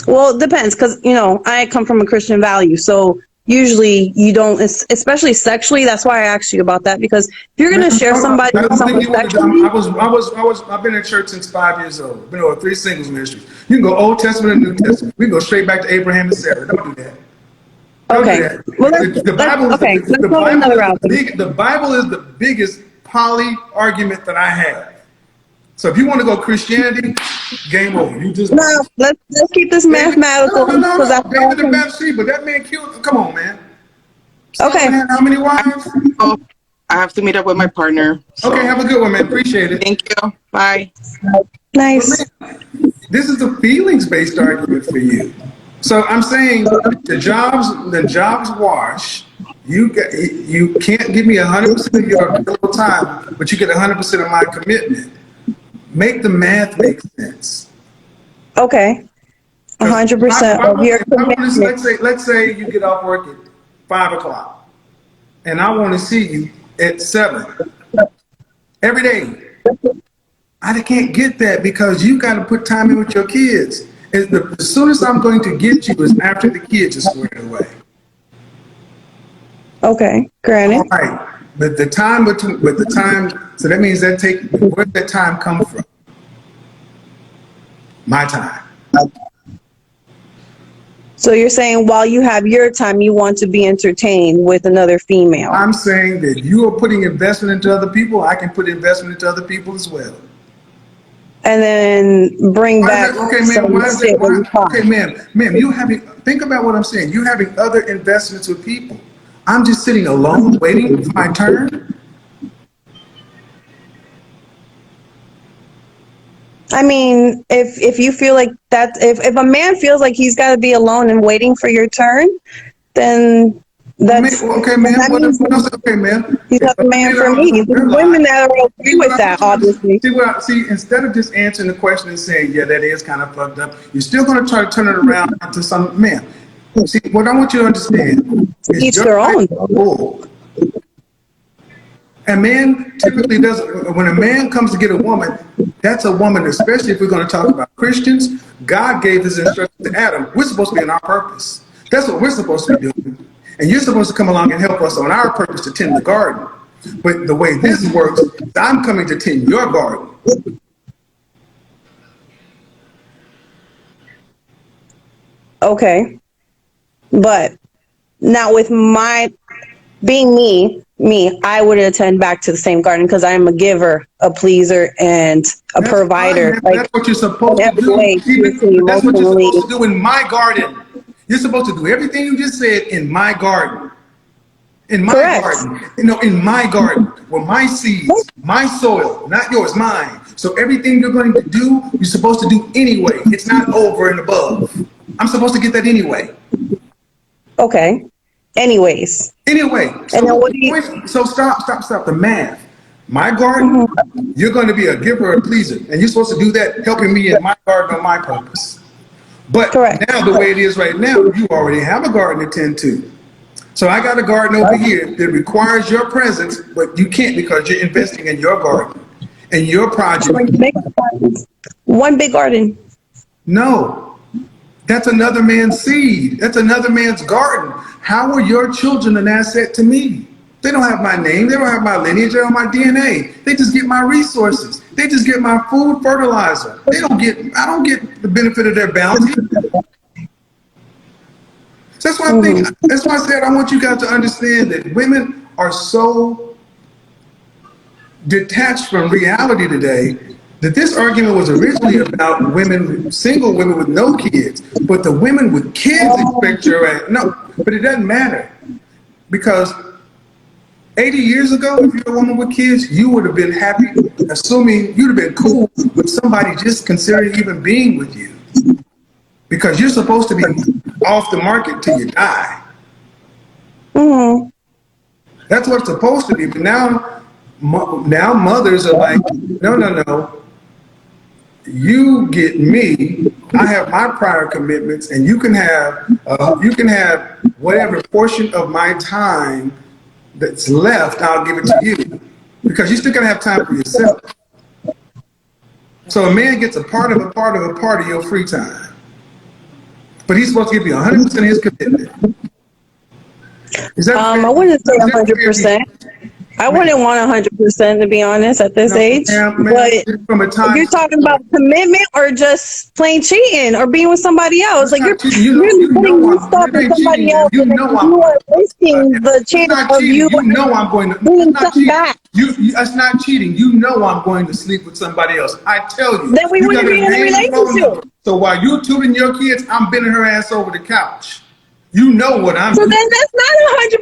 well, it depends, because I come from a Christian value, so usually you don't, especially sexually. That's why I asked you about that, because if you're Man, gonna share somebody I with don't think someone you want to. sexually, I've been in church since 5 years old. Been over 3 singles ministries. You can go Old Testament and New Testament. We can go straight back to Abraham and Sarah. Don't do that. Don't do okay. that. Well, The Bible is okay. Let's go another route. the Bible is the biggest poly argument that I have. So if you want to go Christianity, game over. You just No, let's keep this David, mathematical, because no. that's all I David and can. Bathsheba, that man killed. Come on, man. Solomon Okay. had how many wives? Oh, I have to meet up with my partner. So. Okay, have a good one, man. Appreciate it. Thank you. Bye. But Nice. man, this is a feelings-based argument for you. So I'm saying the jobs wash. You can't give me 100% of your available time, but you get 100% of my commitment. Make the math make sense. Okay. 100% of your commitment. Let's say you get off work at 5 o'clock, and I want to see you at 7 every day. I can't get that because you got to put time in with your kids. As soon as I'm going to get you is after the kids are squared away. Okay, granted. All right, but the time, so that means where did that time come from? My time. So you're saying while you have your time, you want to be entertained with another female. I'm saying that you are putting investment into other people. I can put investment into other people as well. And then bring back Okay, some ma'am. shit when you talk. Okay, ma'am. Think about what I'm saying. You having other investments with people. I'm just sitting alone waiting for my turn. I mean, if you feel like that, if a man feels like he's got to be alone and waiting for your turn, then that's Okay, ma'am. that means Okay, ma'am. he's not the man for me. There's women that are okay with that, obviously. See, instead of just answering the question and saying, yeah, that is kind of fucked up, you're still going to try to turn it around into some man. See, what I want you to understand is Each your their own. life is full. A man typically doesn't, when a man comes to get a woman, that's a woman, especially if we're going to talk about Christians. God gave his instructions to Adam. We're supposed to be in our purpose. That's what we're supposed to be doing. And you're supposed to come along and help us on our purpose to tend the garden. But the way this works, I'm coming to tend your garden. Okay. But now with my being me, I would attend back to the same garden because I am a giver, a pleaser, and a provider. Fine, that's what you're supposed to do. That's what you're supposed to do in my garden. You're supposed to do everything you just said in my garden. In my garden. In my garden. Where my seeds, my soil, not yours, mine. So everything you're going to do, you're supposed to do anyway. It's not over and above. I'm supposed to get that anyway. Okay. Anyways. Anyway. So stop the math. My garden, you're going to be a giver or a pleaser. And you're supposed to do that, helping me in my garden on my purpose. But now the way it is right now, you already have a garden to tend to. So I got a garden over here that requires your presence, but you can't because you're investing in your garden and your project. One big garden. No, that's another man's seed. That's another man's garden. How are your children an asset to me? They don't have my name. They don't have my lineage. They don't have my DNA. They just get my resources. They just get my food, fertilizer. I don't get the benefit of their bounty. So that's why I said I want you guys to understand that women are so detached from reality today that this argument was originally about women, single women with no kids, but the women with kids expect no, but it doesn't matter because 80 years ago, if you're a woman with kids, you would have been happy, assuming you'd have been cool with somebody just considering even being with you. Because you're supposed to be off the market till you die. Mm-hmm. That's what it's supposed to be. But now mothers are like, no. you get me. I have my prior commitments, and you can have whatever portion of my time that's left. I'll give it to you because you still gotta have time for yourself. So a man gets a part of your free time, but he's supposed to give you 100% of his commitment. Is that I wouldn't say 100%. I wouldn't want 100% to be honest at this age. But from a time you're talking about commitment or just plain cheating or being with somebody else. Like you're you putting know yourself it in ain't somebody cheating. else. You And know you are wasting the it's chance not of cheating. you. You know I'm going to. Bringing It's not something cheating. back. That's not cheating. You know I'm going to sleep with somebody else. I tell you. Then we You wouldn't got be in a name and phone relationship. number. So while you're tutoring your kids, I'm bending her ass over the couch. You know what I'm So doing. then that's not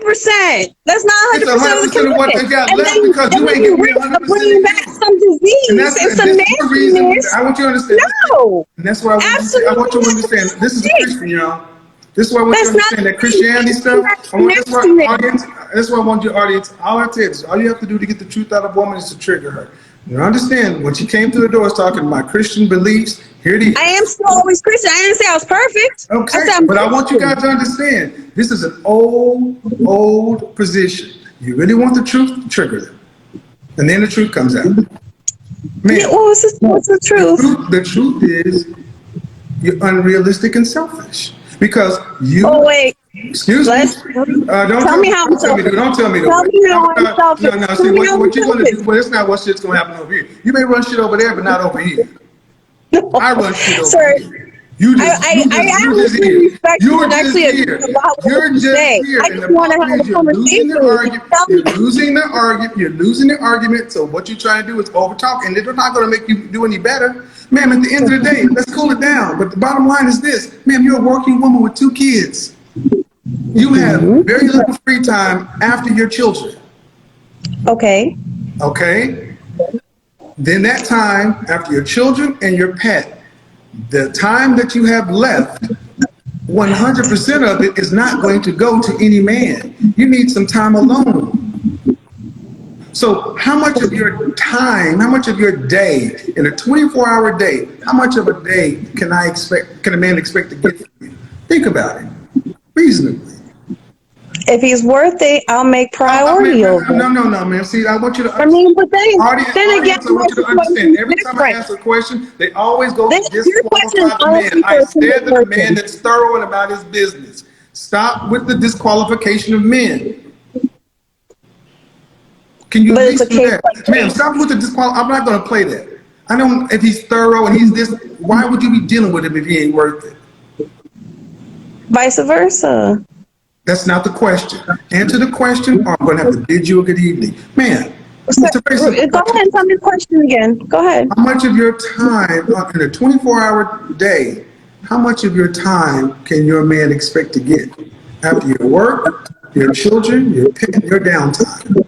100%. That's not 100% It's of the 100% of what they commitment. got And left because then you ain't you giving me risk 100% of bringing back you. some And disease and some this is the reason nastiness. I want you to understand. No, And that's why I want absolutely you to not. understand. This is a Christian, y'all. This is why I want you to That's not understand that Christianity stuff. That's why audience. That's why I want your audience. All I tell you is, all you have to do to get the truth out of a woman is to trigger her. You understand? When she came through the door, talking about Christian beliefs. Here it is. I am still always Christian. I didn't say I was perfect. Okay, I said I'm but I want you Christian. guys to understand. This is an old position. You really want the truth, trigger them, and then the truth comes out. Man, Yeah, what's the truth? The truth is you're unrealistic and selfish because you. Oh wait, Excuse me. Don't tell me how I'm don't tell me. selfish. Don't tell me to Tell wait. me how I'm selfish. No. Tell See me how I'm what you're gonna selfish. do. Well, that's not what shit's gonna happen over here. You may run shit over there, but not over here. I run shit over Sir, here. You just honestly here. respect you You're and just actually agree here. with a lot of what You're you just say. here. I And just the want to problem have a is you're losing conversation the with you. argument. Tell me. You're losing the argument. You're losing the argument. So what you're trying to do is over talk, and they're not going to make you do any better. Ma'am, at the end of the day, let's cool it down. But the bottom line is this. Ma'am, you're a working woman with 2 kids. You have very little free time after your children. Okay. Okay? Then that time after your children and your pet, the time that you have left, 100% of it is not going to go to any man. You need some time alone. So how much of your time, how much of your day, in a 24-hour day, how much of a day can a man expect to get from you? Think about it. Reasonably. If he's worth it, I'll make priority over. No, man. See, I want you to I understand. mean, but then again, Audience, I my want you to situation understand. is Every time I different. answer a question, they always go This to your question is disqualify the man. honestly for I a single said that a man person. that's thorough and about his business. Stop with the disqualification of men. Can you at But it's a least do case that? by Ma'am, case. stop with the disqualification. I'm not going to play that. I know if he's thorough and he's this, why would you be dealing with him if he ain't worth it? Vice versa. That's not the question. Answer the question, or I'm going to have to bid you a good evening. Man, it's a very simple Go ahead question. and tell me the question again. Go ahead. How much of your time in a 24-hour day, how much of your time can your man expect to get after your work, your children, your pet, your downtime?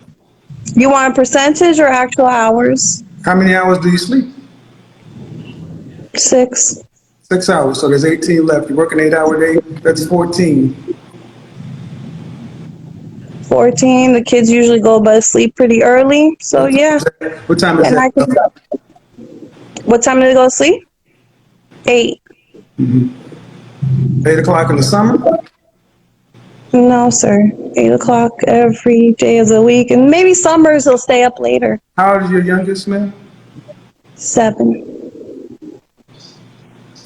You want a percentage or actual hours? How many hours do you sleep? 6. 6 hours. So there's 18 left. You work an 8-hour day, that's 14. 14. The kids usually go to sleep pretty early. So yeah. What time is And I can, that? what time do they go to sleep? 8. 8 o'clock in the summer? No, sir. 8 o'clock every day of the week. And maybe summers they'll stay up later. How old is your youngest, man? 7.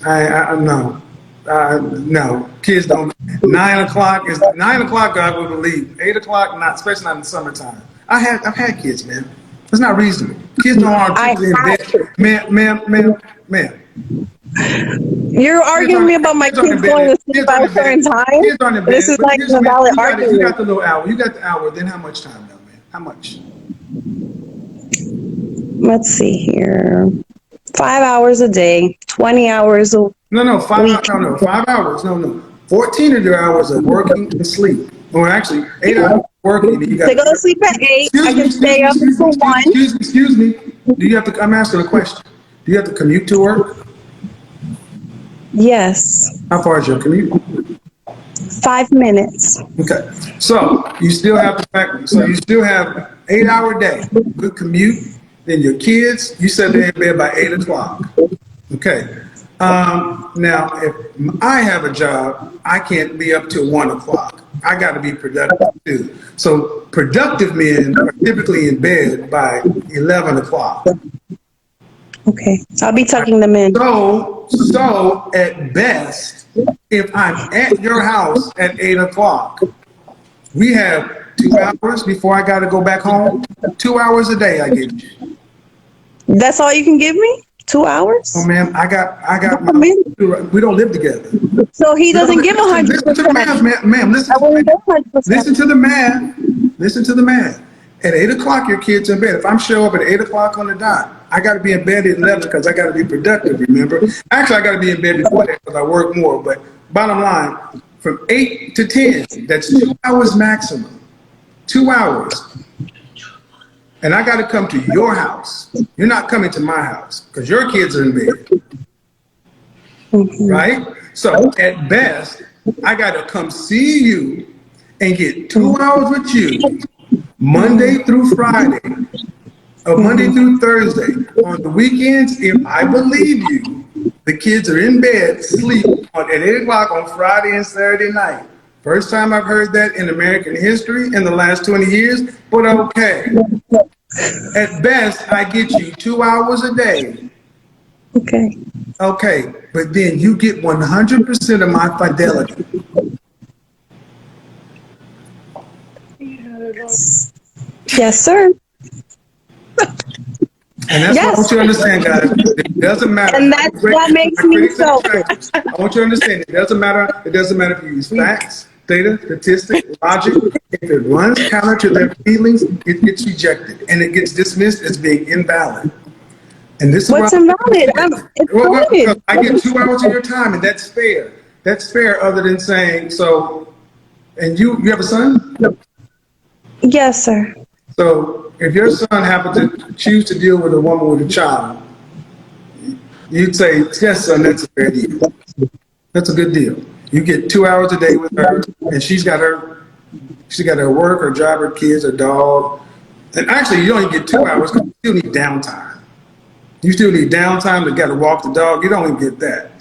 No. No, kids don't. 9 o'clock is 9 o'clock. God will believe. 8 o'clock, not, especially not in the summertime. I've had kids, man. It's not reasonable. Kids don't want to be in bed. Ma'am. You're arguing me about my kids going to sleep by a certain time? Kids aren't in bed. This is But not here's even a man, valid you argument. got the little hour. You got the hour. Then how much time, though, man? How much? Let's see here. 5 hours a day, 20 hours a No, 5 week. no, 5 hours. No. 14 of your hours are working and sleep. Or actually, 8 hours working. And you got They go to sleep at 8. I can stay up until 1. Excuse me. Do you have to? I'm asking a question. Do you have to commute to work? Yes. How far is your commute? 5 minutes. Okay. So you still have the fact. So you still have 8-hour day. Good commute. Then your kids. You said they're in bed by 8 o'clock. Okay. Now, if I have a job, I can't be up till 1 o'clock. I got to be productive too. So productive men are typically in bed by 11 o'clock. Okay. I'll be tucking them in. So at best, if I'm at your house at 8 o'clock, we have 2 hours before I got to go back home. 2 hours a day I give you. That's all you can give me? 2 hours? Oh, ma'am, I got I mean, we don't live together. so he doesn't give Listen to the 100%. math, ma'am. I wouldn't give 100%. Listen to the math. Listen to the math. At 8 o'clock, your kid's in bed. If I'm show up at 8 o'clock on the dot, I got to be in bed at 11 because I got to be productive. Remember, actually, I got to be in bed before that because I work more. But bottom line, from 8 to 10, that's 2 hours maximum. 2 hours. And I got to come to your house. You're not coming to my house because your kids are in bed. Right? So at best, I got to come see you and get 2 hours with you Monday through Friday or Monday through Thursday. On the weekends, if I believe you, the kids are in bed, sleep at 8 o'clock on Friday and Saturday night. First time I've heard that in American history in the last 20 years, but okay. At best, I get you 2 hours a day. Okay. Okay, but then you get 100% of my fidelity. Yes, sir. And that's what I want you to understand, guys. It doesn't matter. And that's what makes me selfish. I want you to understand. It doesn't matter. It doesn't matter if you use facts, data, statistics, logic. If it runs counter to their feelings, it gets rejected and it gets dismissed as being invalid. And this is what's invalid? It's I get 2 hours of your time, and that's fair. That's fair. Other than saying so. And you have a son? Yes, sir. So if your son happened to choose to deal with a woman with a child, you'd say, yes, son, that's a fair deal. That's a good deal. You get 2 hours a day with her, and she's got her work, her job, her kids, her dog. And actually, you don't even get 2 hours because you still need downtime. You still need downtime to got to walk the dog. You don't even get that.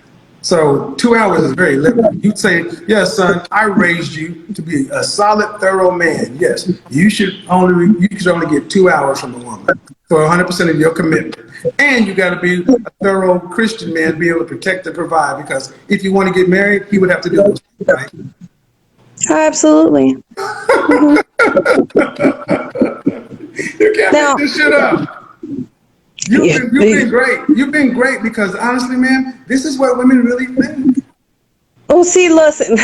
So 2 hours is very limited. You'd say, yes, son, I raised you to be a solid, thorough man. Yes, you should only get 2 hours from a woman for 100% of your commitment. And you got to be a thorough Christian man, be able to protect and provide. Because if you want to get married, he would have to do those things, right? Absolutely. You can't make this shit up. You've been great. You've been great because honestly, man, this is what women really think. Oh, see, listen,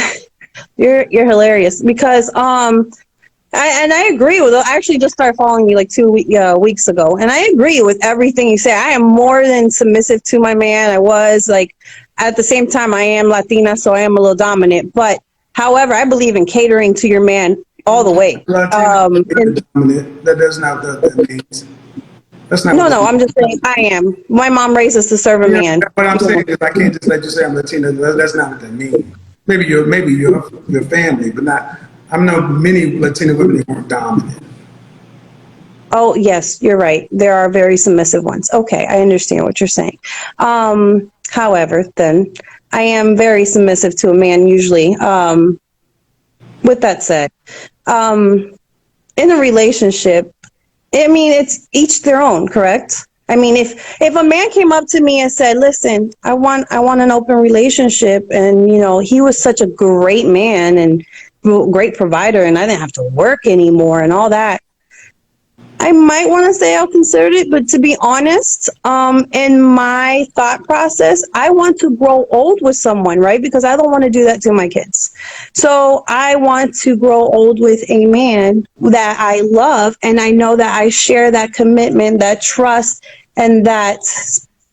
you're hilarious because I agree with. I actually just started following you like 2 weeks ago, and I agree with everything you say. I am more than submissive to my man. I was like, at the same time, I am Latina, so I am a little dominant. But however, I believe in catering to your man all the way. That does not what that means. That's not. No, I'm just saying I am. My mom raised us to serve a man. What I'm saying is I can't just let you say I'm Latina. That's not what that means. Maybe your family, but not. I know many Latina women who are dominant. Oh, yes, you're right. There are very submissive ones. Okay, I understand what you're saying. However, then, I am very submissive to a man usually. With that said, in a relationship, I mean, it's each their own, correct? I mean, if a man came up to me and said, listen, I want an open relationship, and, you know, he was such a great man and great provider, and I didn't have to work anymore and all that, I might want to say I'll consider it. But to be honest, in my thought process, I want to grow old with someone, right? Because I don't want to do that to my kids. So I want to grow old with a man that I love, and I know that I share that commitment, that trust, and that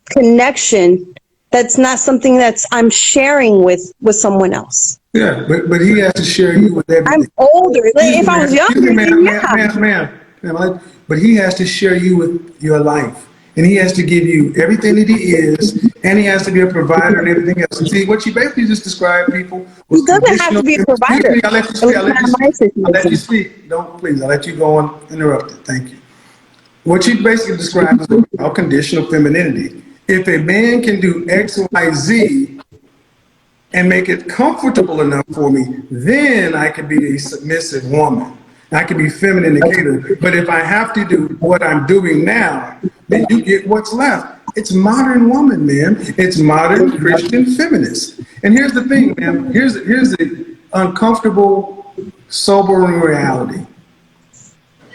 connection. That's not something I'm sharing with someone else. Yeah, but he has to share you with everything. I'm older. If I was younger, ma'am, but he has to share you with your life, and he has to give you everything that he is, and he has to be a provider and everything else. And see, what you basically just described, people. He doesn't have to be a provider. I'll let you speak. Don't, please. I'll let you go on uninterrupted. Thank you. What you basically described is conditional femininity. If a man can do X, Y, Z and make it comfortable enough for me, then I can be a submissive woman. I can be feminine and cater. But if I have to do what I'm doing now, then you get what's left. It's modern woman, man. It's modern Christian feminist. And here's the thing, man. Here's the uncomfortable, sobering reality.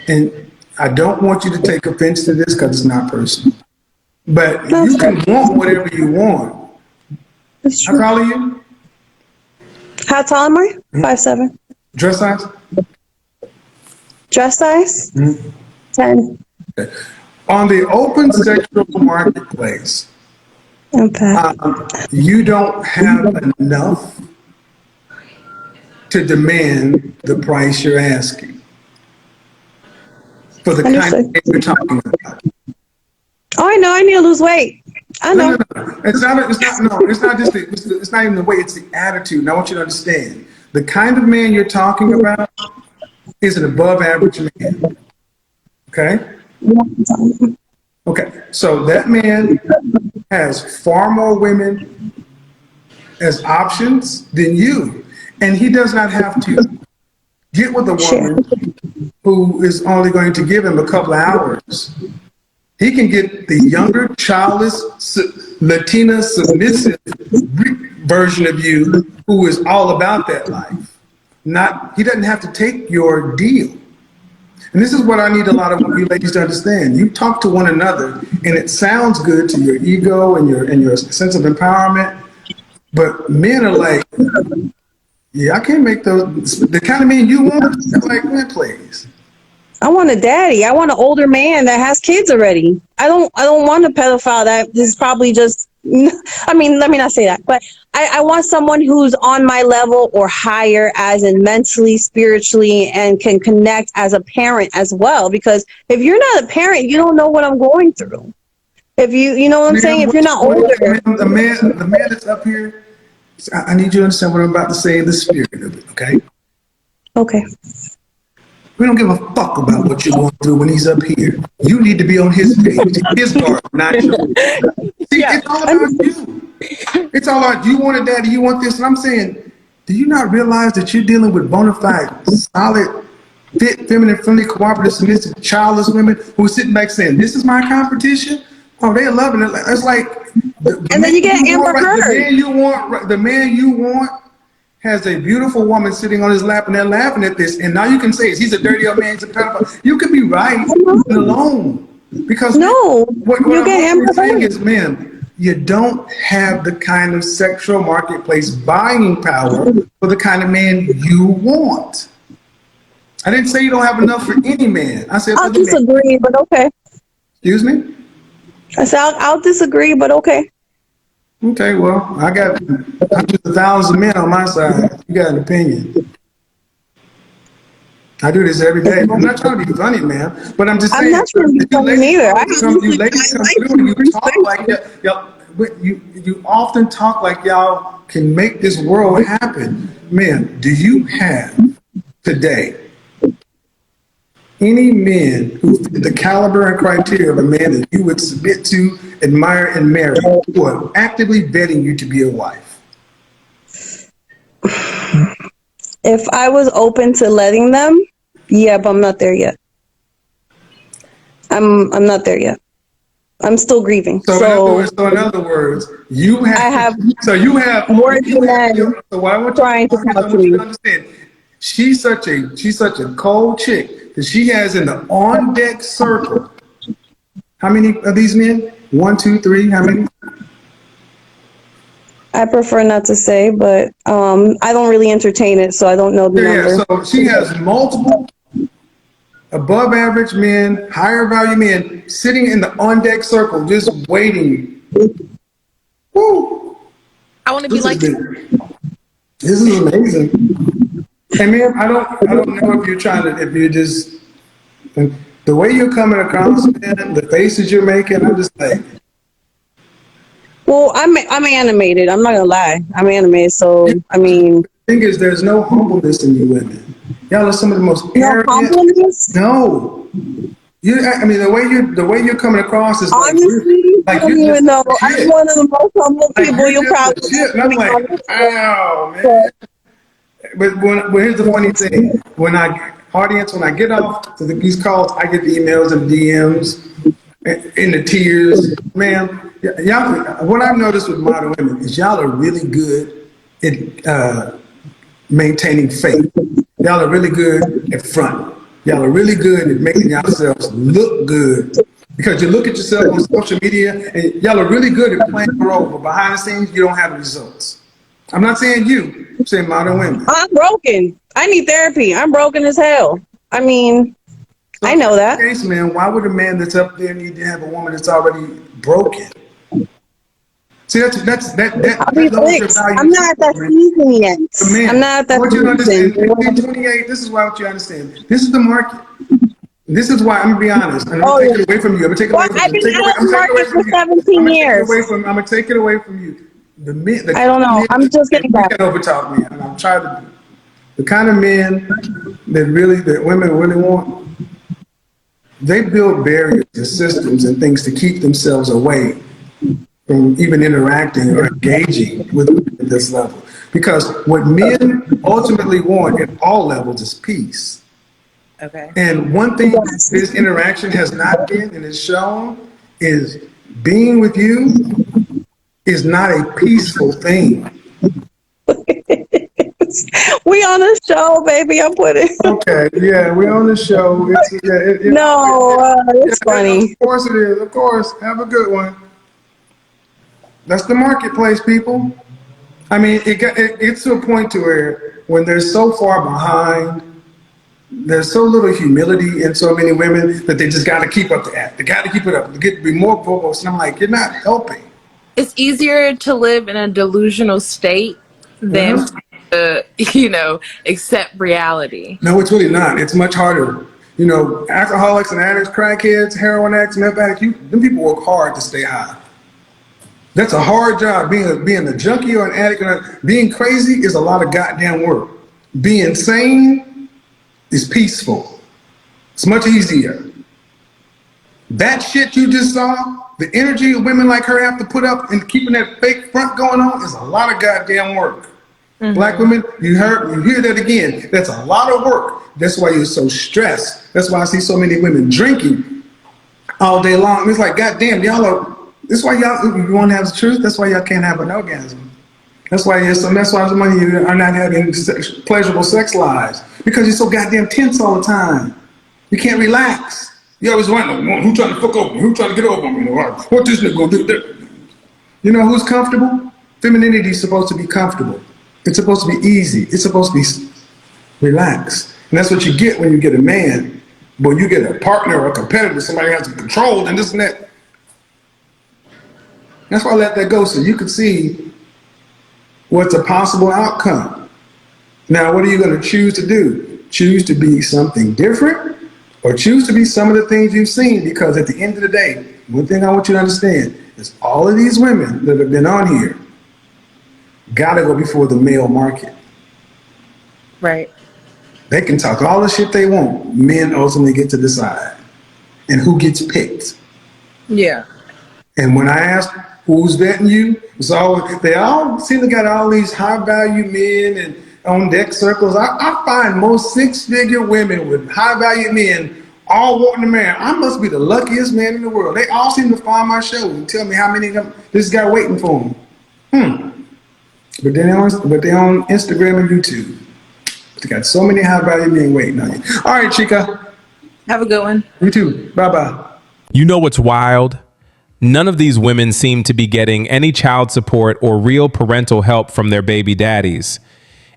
And I don't want you to take offense to this because it's not personal. But you can want whatever you want. How tall are you? How tall am I? 5'7". Dress size? Dress size? 10. Okay. On the open sexual marketplace, Okay. You don't have enough to demand the price you're asking for the kind of thing you're talking about. Oh, I know. I need to lose weight. I know. No. It's not just it's not even the way, it's the attitude. And I want you to understand, the kind of man you're talking about is an above average man. Okay? Okay. So that man has far more women as options than you. And he does not have to get with a woman who is only going to give him a couple of hours. He can get the younger, childless, Latina, submissive version of you who is all about that life. He doesn't have to take your deal. And this is what I need a lot of you ladies to understand. You talk to one another, and it sounds good to your ego and your sense of empowerment, but men are like, yeah, I can't make those. The kind of men you want, like, man, please. I want a daddy. I want an older man that has kids already. I don't want a pedophile that is probably just, I mean, let me not say that, but I want someone who's on my level or higher, as in mentally, spiritually, and can connect as a parent as well. Because if you're not a parent, you don't know what I'm going through. If you know what I'm saying? If you're not older. The man that's up here, I need you to understand what I'm about to say in the spirit of it, okay? Okay. We don't give a fuck about what you're going through when he's up here. You need to be on his page, his garden, not yours. See, it's all about you. It's all about, you want a daddy, you want this. And I'm saying, do you not realize that you're dealing with bona fide, solid, fit, feminine, friendly, cooperative, submissive, childless women who are sitting back saying, this is my competition? Oh, they're loving it. It's like, and then you get Amber Heard. The man you want has a beautiful woman sitting on his lap and they're laughing at this. And now you can say, he's a dirty old man, he's a pedophile. You could be right alone. Because what I'm saying is, men, you don't have the kind of sexual marketplace buying power for the kind of man you want. I didn't say you don't have enough for any man. I said, I'll disagree, but okay. Excuse me? I said, I'll disagree, but okay. Okay, well, I got hundreds of thousands of men on my side. You got an opinion. I do this every day. I'm not trying to be funny, man, but I'm just saying. I'm not trying to be funny either. You ladies come through and you talk like you often talk like y'all can make this world happen. Man, do you have today any men who fit the caliber and criteria of a man that you would submit to, admire, and marry, who are actively vetting you to be a wife? If I was open to letting them, yeah, but I'm not there yet. I'm not there yet. I'm still grieving. So in other words, you have more men trying to talk to me. Understand, she's such a cold chick that she has in the on deck circle. How many of these men? 1, 2, 3. How many? I prefer not to say, but I don't really entertain it, so I don't know the number. Yeah, so she has multiple above average men, higher value men sitting in the on deck circle, just waiting. Woo! I want to be like you. This is amazing. And man, I don't know if you're just the way you're coming across, man, the faces you're making. I'm just like. Well, I'm animated. I'm not gonna lie. I'm animated, so I mean. The thing is, there's no humbleness in you women. Y'all are some of the most arrogant. Humbleness? No. I mean, the way you're coming across is like Honestly, I don't you're even just know. I'm legit. one of the most humble Like people you're you'll just probably legit. meet, And to I'm be like, honest. wow, man. But But here's the funny thing: when I get off to these calls, I get the emails and DMs in the tears, man. Y'all, what I've noticed with modern women is y'all are really good at maintaining faith. Y'all are really good at front. Y'all are really good at making yourselves look good. Because you look at yourself on social media and y'all are really good at playing a role, but behind the scenes, you don't have the results. I'm not saying you, I'm saying modern women. I'm broken. I need therapy. I'm broken as hell. I mean, So I if know that's that. the case, man, why would a man that's up there need to have a woman that's already broken? See, I'll that be lowers your fixed. value I'm too, not at that man. season yet. For I'm men, not at I that want you to season. understand, 1528, this is why I want you to understand. This is the market. This is why I'm gonna be honest, and I'm gonna Oh, take yeah. it away from you. I'm gonna take it Well, away from you. I've been out of I'm the taking it away market for from you. 17 years. I'm gonna take it away from you. The men, the I don't kind of know. men, I'm just that getting you back. can overtalk me, and I'm trying to. The kind of men that women really want, they build barriers and systems and things to keep themselves away from even interacting or engaging with women at this level. Because what men ultimately want at all levels is peace. Okay. And one thing this interaction has not been and is shown is being with you is not a peaceful thing. We on the show, baby. I'm putting. Okay, yeah, we're on the show. No, Yeah, it's funny. of course it is. Of course, have a good one. That's the marketplace, people. I mean, it gets to a point to where when they're so far behind, there's so little humility in so many women that they just got to keep up the act. They got to keep it up. They get to be more vocal. And I'm like, you're not helping. It's easier to live in a delusional state than Uh-huh. to, accept reality. No, it's really not. It's much harder. You know, alcoholics and addicts, crackheads, heroin addicts, meth addicts, them people work hard to stay high. That's a hard job. Being a junkie or an addict, or being crazy is a lot of goddamn work. Being sane is peaceful. It's much easier. That shit you just saw, the energy women like her have to put up and keeping that fake front going on is a lot of goddamn work. Black women, you hear that again. That's a lot of work. That's why you're so stressed. That's why I see so many women drinking all day long. It's like, goddamn, y'all are. This is why y'all, if you want to have the truth, that's why y'all can't have an orgasm. That's why some of you are not having pleasurable sex lives because you're so goddamn tense all the time. You can't relax. You always wonder who's trying to fuck over me, who's trying to get over me, what this nigga gonna do? You know who's comfortable? Femininity is supposed to be comfortable. It's supposed to be easy. It's supposed to be relaxed. And that's what you get when you get a man. But you get a partner or a competitor, somebody has to control and this and that. That's why I let that go so you can see what's a possible outcome. Now, what are you going to choose to do? Choose to be something different or choose to be some of the things you've seen? Because at the end of the day, one thing I want you to understand is all of these women that have been on here got to go before the male market. Right. They can talk all the shit they want. Men ultimately get to decide. And who gets picked. Yeah. And when I ask who's vetting you, it's always, they all seem to got all these high value men and on deck circles. I find most 6-figure women with high value men all wanting a man. I must be the luckiest man in the world. They all seem to find my show and tell me how many of them this guy waiting for them. But they're on Instagram and YouTube. They got so many high value men waiting on you. All right, Chica. Have a good one. You too. Bye bye. You know what's wild? None of these women seem to be getting any child support or real parental help from their baby daddies.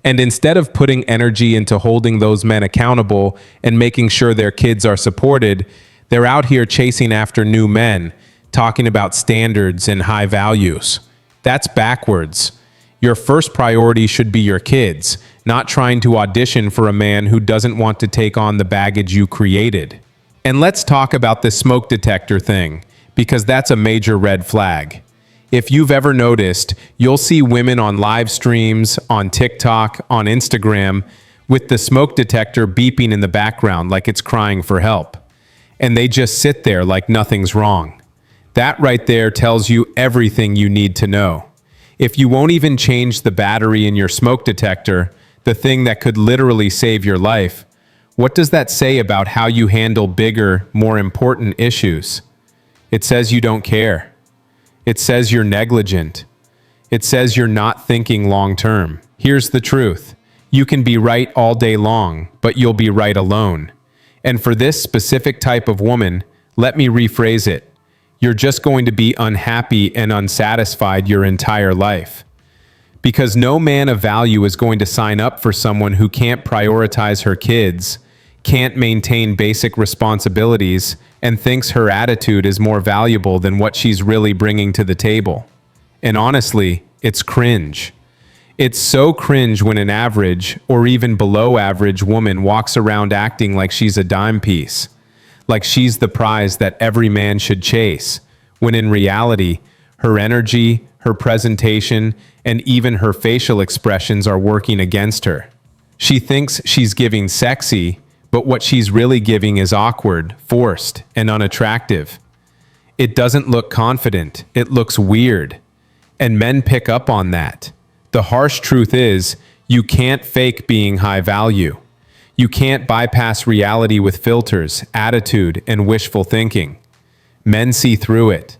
And instead of putting energy into holding those men accountable and making sure their kids are supported, they're out here chasing after new men, talking about standards and high values. That's backwards. Your first priority should be your kids, not trying to audition for a man who doesn't want to take on the baggage you created. And let's talk about this smoke detector thing, because that's a major red flag. If you've ever noticed, you'll see women on live streams, on TikTok, on Instagram, with the smoke detector beeping in the background like it's crying for help. and they just sit there like nothing's wrong. That right there tells you everything you need to know. If you won't even change the battery in your smoke detector, the thing that could literally save your life, what does that say about how you handle bigger, more important issues? It says you don't care. It says you're negligent. It says you're not thinking long term. Here's the truth. You can be right all day long, but you'll be right alone. And for this specific type of woman, let me rephrase it. You're just going to be unhappy and unsatisfied your entire life. Because no man of value is going to sign up for someone who can't prioritize her kids, can't maintain basic responsibilities, and thinks her attitude is more valuable than what she's really bringing to the table. And honestly, it's cringe. It's so cringe when an average, or even below average woman walks around acting like she's a dime piece, like she's the prize that every man should chase, when in reality, her energy, her presentation, and even her facial expressions are working against her. She thinks she's giving sexy, but what she's really giving is awkward, forced, and unattractive. It doesn't look confident, it looks weird. And men pick up on that. The harsh truth is, you can't fake being high value. You can't bypass reality with filters, attitude, and wishful thinking. Men see through it.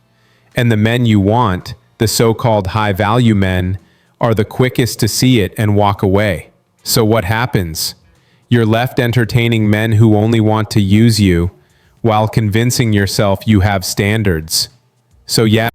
And the men you want, the so-called high-value men, are the quickest to see it and walk away. So what happens? You're left entertaining men who only want to use you, while convincing yourself you have standards. So yeah,